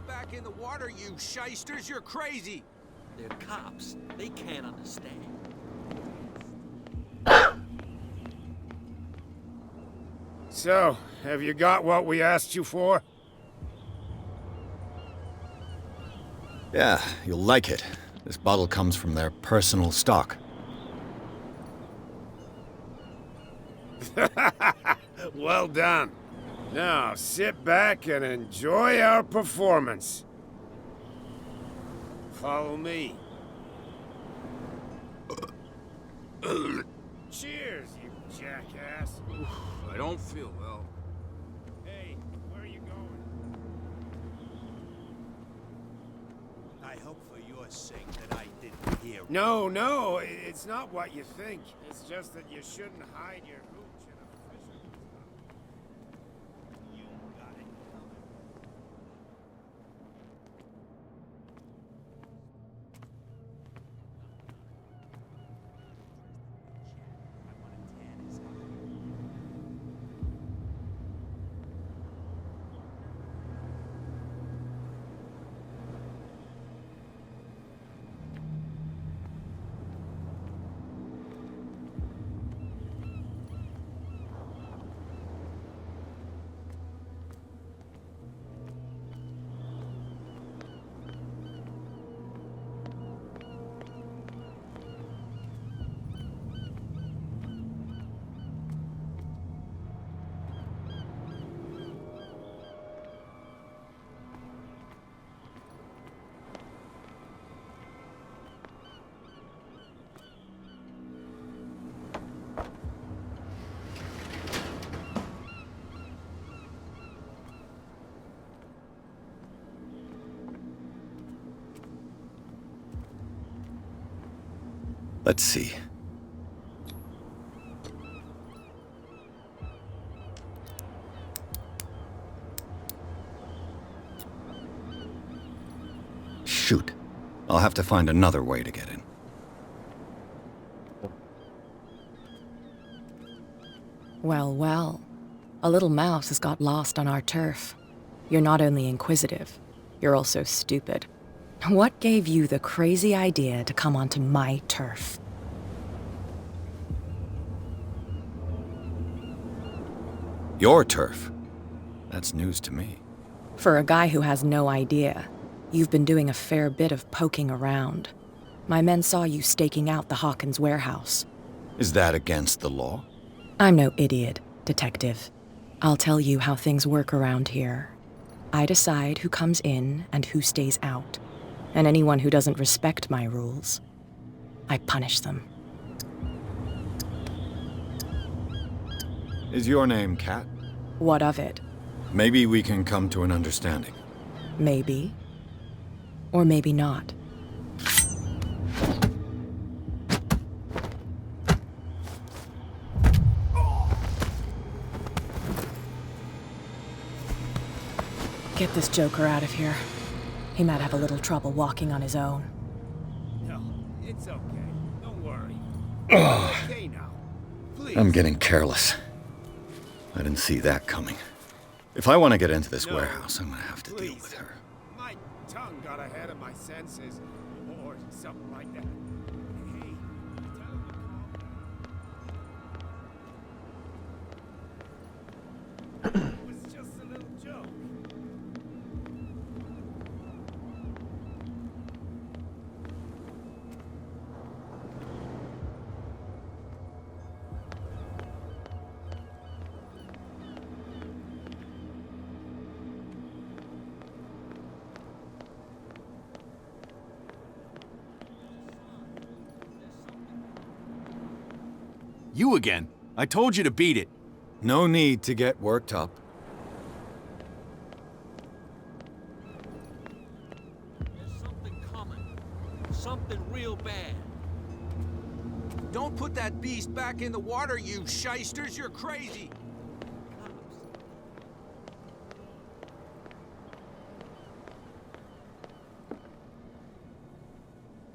Back in the water, you shysters! You're crazy! They're cops. They can't understand. So, have you got what we asked you for? Yeah, you'll like it. This bottle comes from their personal stock. Well done. Now, sit back and enjoy our performance. Follow me. Cheers, you jackass. I don't feel well. Hey, where are you going? I hope for your sake that I didn't hear. No, it's not what you think. It's just that you shouldn't hide your hooch in a fisherman's mouth. You got it Let's see. Shoot. I'll have to find another way to get in. Well, well. A little mouse has got lost on our turf. You're not only inquisitive, you're also stupid. What gave you the crazy idea to come onto my turf? Your turf? That's news to me. For a guy who has no idea, you've been doing a fair bit of poking around. My men saw you staking out the Hawkins warehouse. Is that against the law? I'm no idiot, Detective. I'll tell you how things work around here. I decide who comes in and who stays out. And anyone who doesn't respect my rules, I punish them. Is your name Kat? What of it? Maybe we can come to an understanding. Maybe. Or maybe not. Get this joker out of here. He might have a little trouble walking on his own. No, it's okay. Don't worry. It's okay now. Please. I'm getting careless. I didn't see that coming. If I want to get into this warehouse, I'm gonna have to deal with her. My tongue got ahead of my senses, or something like that. Hey, tell him to calm down. It was just a little joke. You again. I told you to beat it. No need to get worked up. There's something coming. Something real bad. Don't put that beast back in the water, you shysters. You're crazy.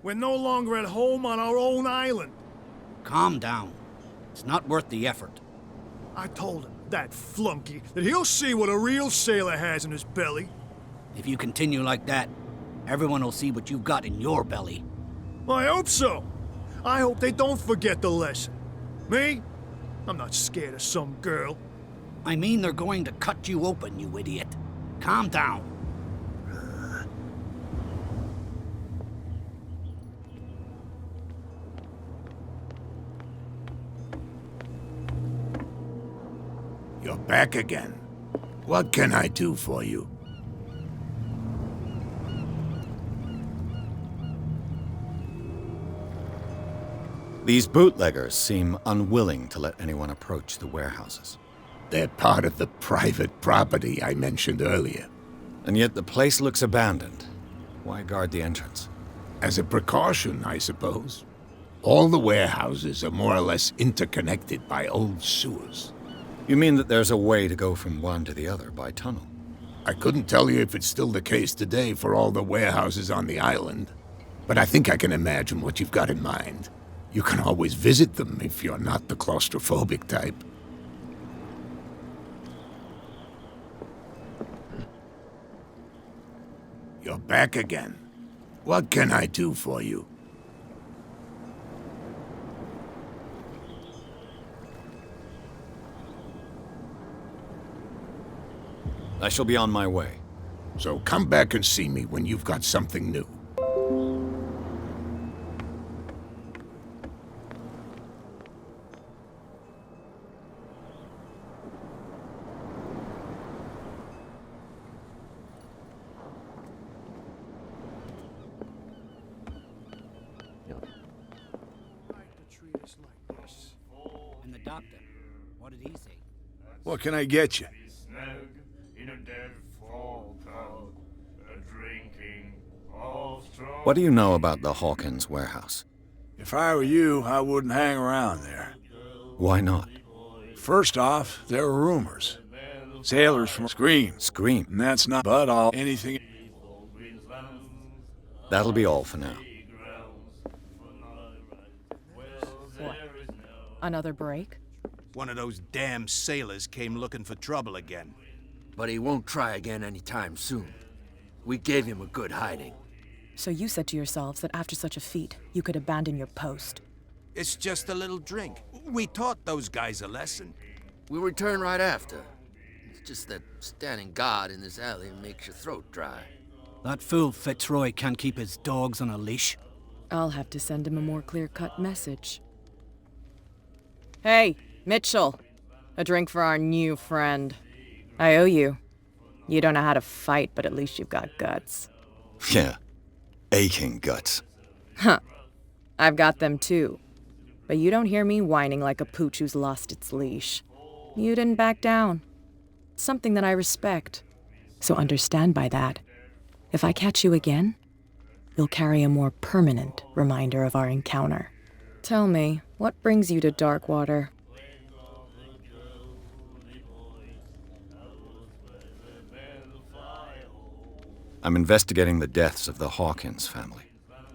We're no longer at home on our own island. Calm down. It's not worth the effort. I told him, that flunky, that he'll see what a real sailor has in his belly. If you continue like that, everyone will see what you've got in your belly. I hope so. I hope they don't forget the lesson. Me? I'm not scared of some girl. I mean they're going to cut you open, you idiot. Calm down. You're back again. What can I do for you? These bootleggers seem unwilling to let anyone approach the warehouses. They're part of the private property I mentioned earlier. And yet the place looks abandoned. Why guard the entrance? As a precaution, I suppose. All the warehouses are more or less interconnected by old sewers. You mean that there's a way to go from one to the other by tunnel? I couldn't tell you if it's still the case today for all the warehouses on the island, but I think I can imagine what you've got in mind. You can always visit them if you're not the claustrophobic type. You're back again. What can I do for you? I shall be on my way. So come back and see me when you've got something new. And the doctor, what did he say? What can I get you? What do you know about the Hawkins warehouse? If I were you, I wouldn't hang around there. Why not? First off, there are rumors. Sailors from Scream. Scream? And that's not but all anything. That'll be all for now. What? Another break? One of those damn sailors came looking for trouble again. but he won't try again anytime soon. We gave him a good hiding. So you said to yourselves that after such a feat, you could abandon your post. It's just a little drink. We taught those guys a lesson. We'll return right after. It's just that standing guard in this alley makes your throat dry. That fool Fitzroy can't keep his dogs on a leash. I'll have to send him a more clear-cut message. Hey, Mitchell. A drink for our new friend. I owe you. You don't know how to fight, but at least you've got guts. Yeah. Aching guts. Huh. I've got them too. But you don't hear me whining like a pooch who's lost its leash. You didn't back down. Something that I respect. So understand by that, if I catch you again, you'll carry a more permanent reminder of our encounter. Tell me, what brings you to Darkwater? I'm investigating the deaths of the Hawkins family.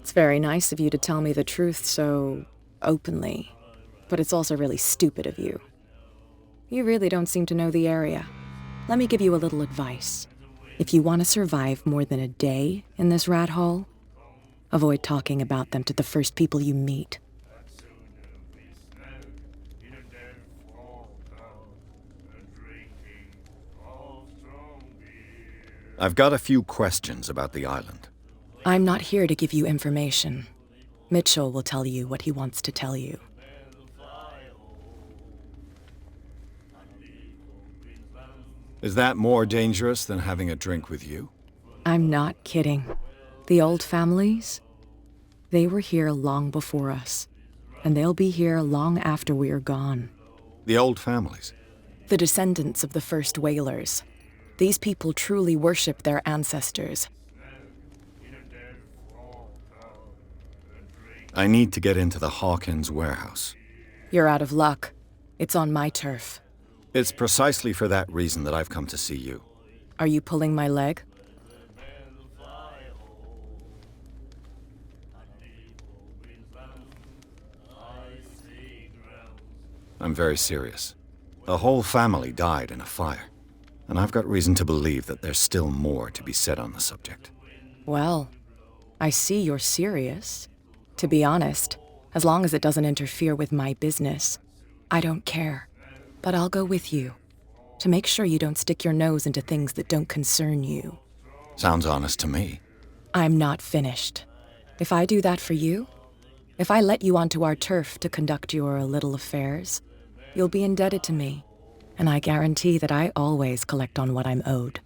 It's very nice of you to tell me the truth so openly, but it's also really stupid of you. You really don't seem to know the area. Let me give you a little advice. If you want to survive more than a day in this rat hole, avoid talking about them to the first people you meet. I've got a few questions about the island. I'm not here to give you information. Mitchell will tell you what he wants to tell you. Is that more dangerous than having a drink with you? I'm not kidding. The old families, they were here long before us, and they'll be here long after we are gone. The old families? The descendants of the first whalers. These people truly worship their ancestors. I need to get into the Hawkins warehouse. You're out of luck. It's on my turf. It's precisely for that reason that I've come to see you. Are you pulling my leg? I'm very serious. A whole family died in a fire, and I've got reason to believe that there's still more to be said on the subject. Well, I see you're serious. To be honest, as long as it doesn't interfere with my business, I don't care. But I'll go with you, to make sure you don't stick your nose into things that don't concern you. Sounds honest to me. I'm not finished. If I do that for you, if I let you onto our turf to conduct your little affairs, you'll be indebted to me, and I guarantee that I always collect on what I'm owed.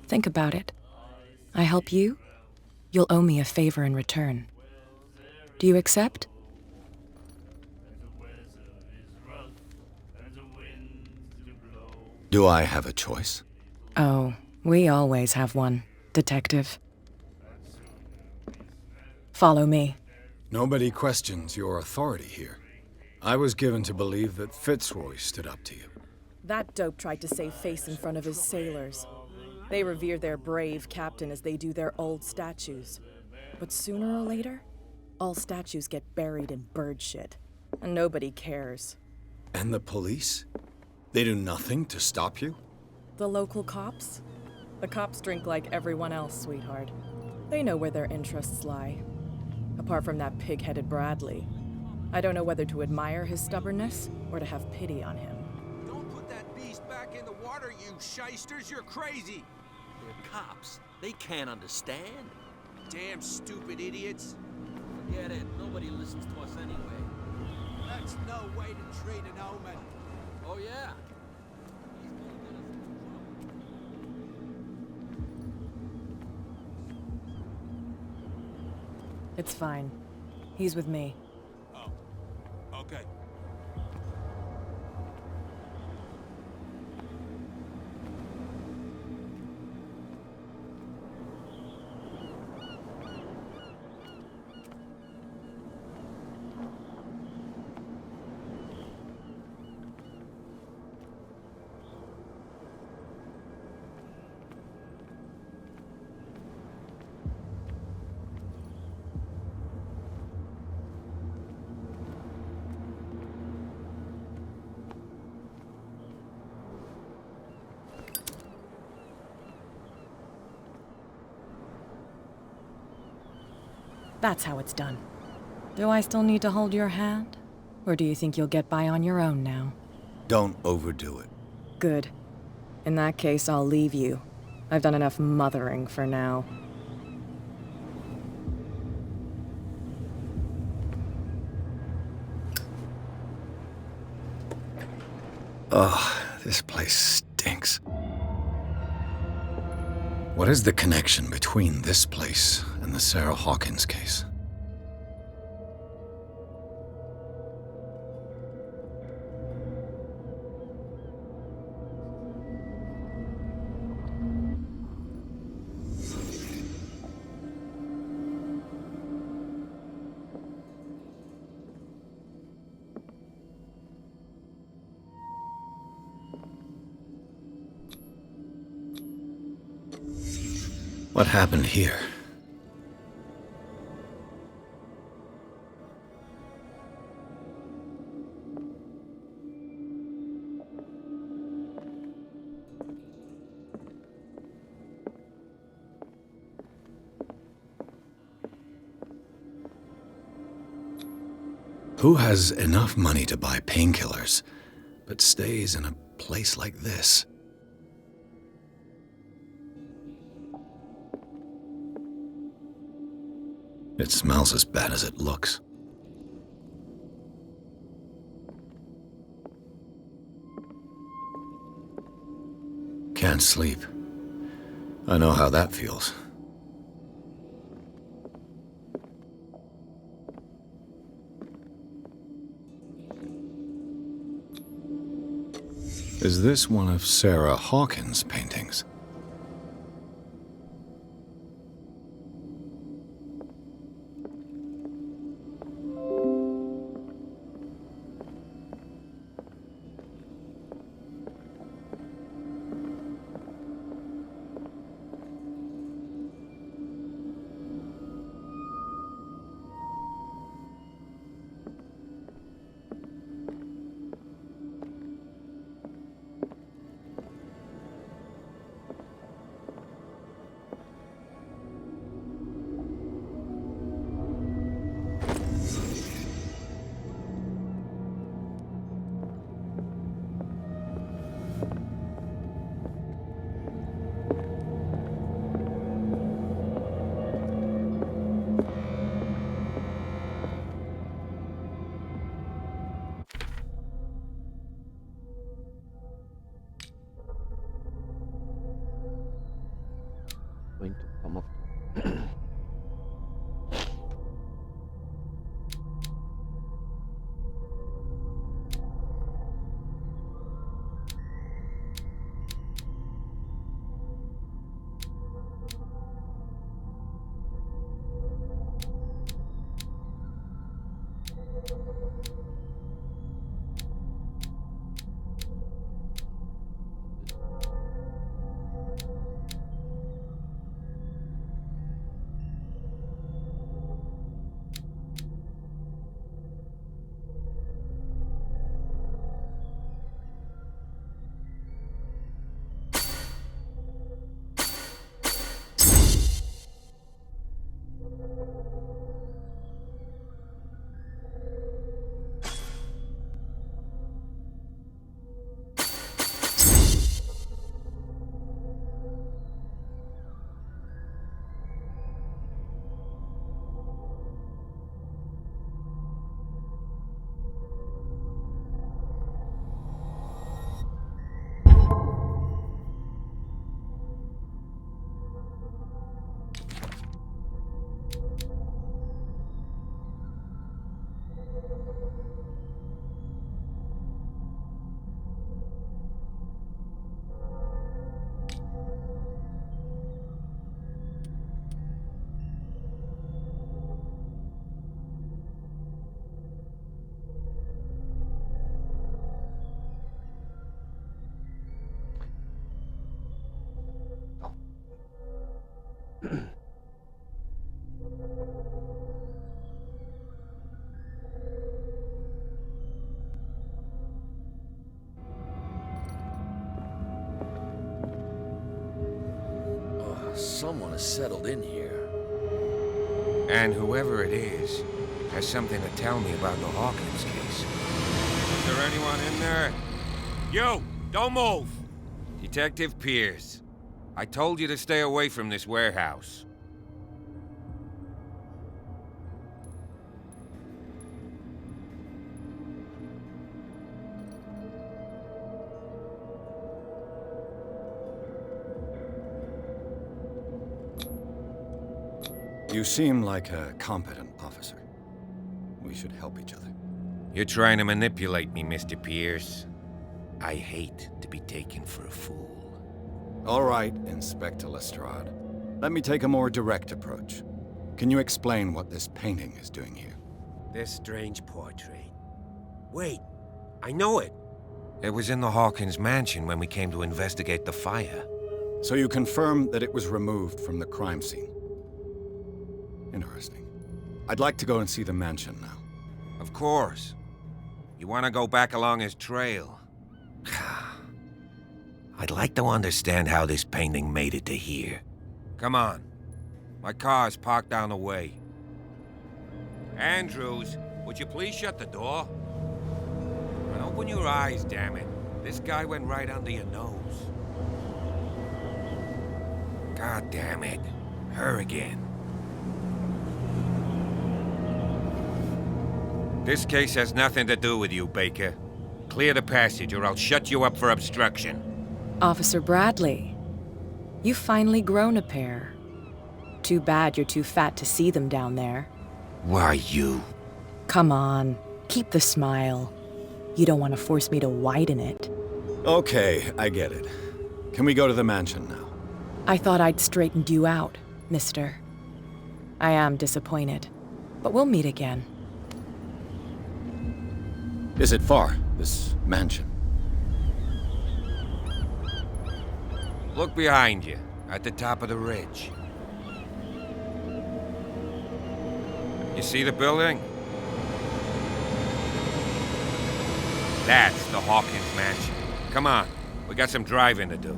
Think about it. I help you, you'll owe me a favor in return. Do you accept? Do I have a choice? Oh, we always have one, Detective. Follow me. Nobody questions your authority here. I was given to believe that Fitzroy stood up to you. That dope tried to save face in front of his sailors. They revere their brave captain as they do their old statues. But sooner or later, all statues get buried in bird shit, and nobody cares. And the police? They do nothing to stop you? The local cops? The cops drink like everyone else, sweetheart. They know where their interests lie. Apart from that pig-headed Bradley. I don't know whether to admire his stubbornness or to have pity on him. Don't put that beast back in the water, you shysters! You're crazy! They're cops. They can't understand. Damn stupid idiots! Forget it. Nobody listens to us anyway. That's no way to treat an omen. Oh, yeah? It's fine. He's with me. Oh, okay. That's how it's done. Do I still need to hold your hand? Or do you think you'll get by on your own now? Don't overdo it. Good. In that case, I'll leave you. I've done enough mothering for now. Ugh, this place stinks. What is the connection between this place and the Sarah Hawkins case? What happened here? Who has enough money to buy painkillers, but stays in a place like this? It smells as bad as it looks. Can't sleep. I know how that feels. Is this one of Sarah Hawkins' paintings? Going to come up. Someone has settled in here. And whoever it is has something to tell me about the Hawkins case. Is there anyone in there? You! Don't move! Detective Pierce. I told you to stay away from this warehouse. You seem like a competent officer. We should help each other. You're trying to manipulate me, Mr. Pierce. I hate to be taken for a fool. All right, Inspector Lestrade. Let me take a more direct approach. Can you explain what this painting is doing here? This strange portrait. Wait, I know it. It was in the Hawkins mansion when we came to investigate the fire. So you confirm that it was removed from the crime scene? Interesting. I'd like to go and see the mansion now. Of course. You want to go back along his trail? I'd like to understand how this painting made it to here. Come on. My car's parked down the way. Andrews, would you please shut the door? And open your eyes, damn it. This guy went right under your nose. God damn it. Her again. This case has nothing to do with you, Baker. Clear the passage or I'll shut you up for obstruction. Officer Bradley, you've finally grown a pair. Too bad you're too fat to see them down there. Why you? Come on, keep the smile. You don't want to force me to widen it. Okay, I get it. Can we go to the mansion now? I thought I'd straightened you out, mister. I am disappointed, but we'll meet again. Is it far, this mansion? Look behind you, at the top of the ridge. You see the building? That's the Hawkins mansion. Come on, we got some driving to do.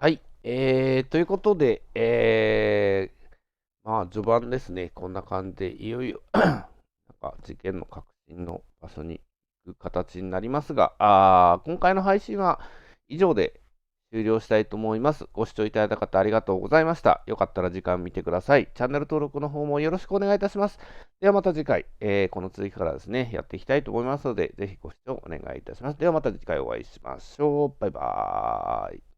はい。ということで、まあ、序盤ですね。こんな感じで、いよいよなんか事件の核心の場所に行く形になりますが、今回の配信は以上で終了したいと思います。ご視聴いただいた方ありがとうございました。よかったら時間見てください。チャンネル登録の方もよろしくお願いいたします。ではまた次回、この続きからですね、やっていきたいと思いますので、ぜひご視聴お願いいたします。ではまた次回お会いしましょう。バイバーイ。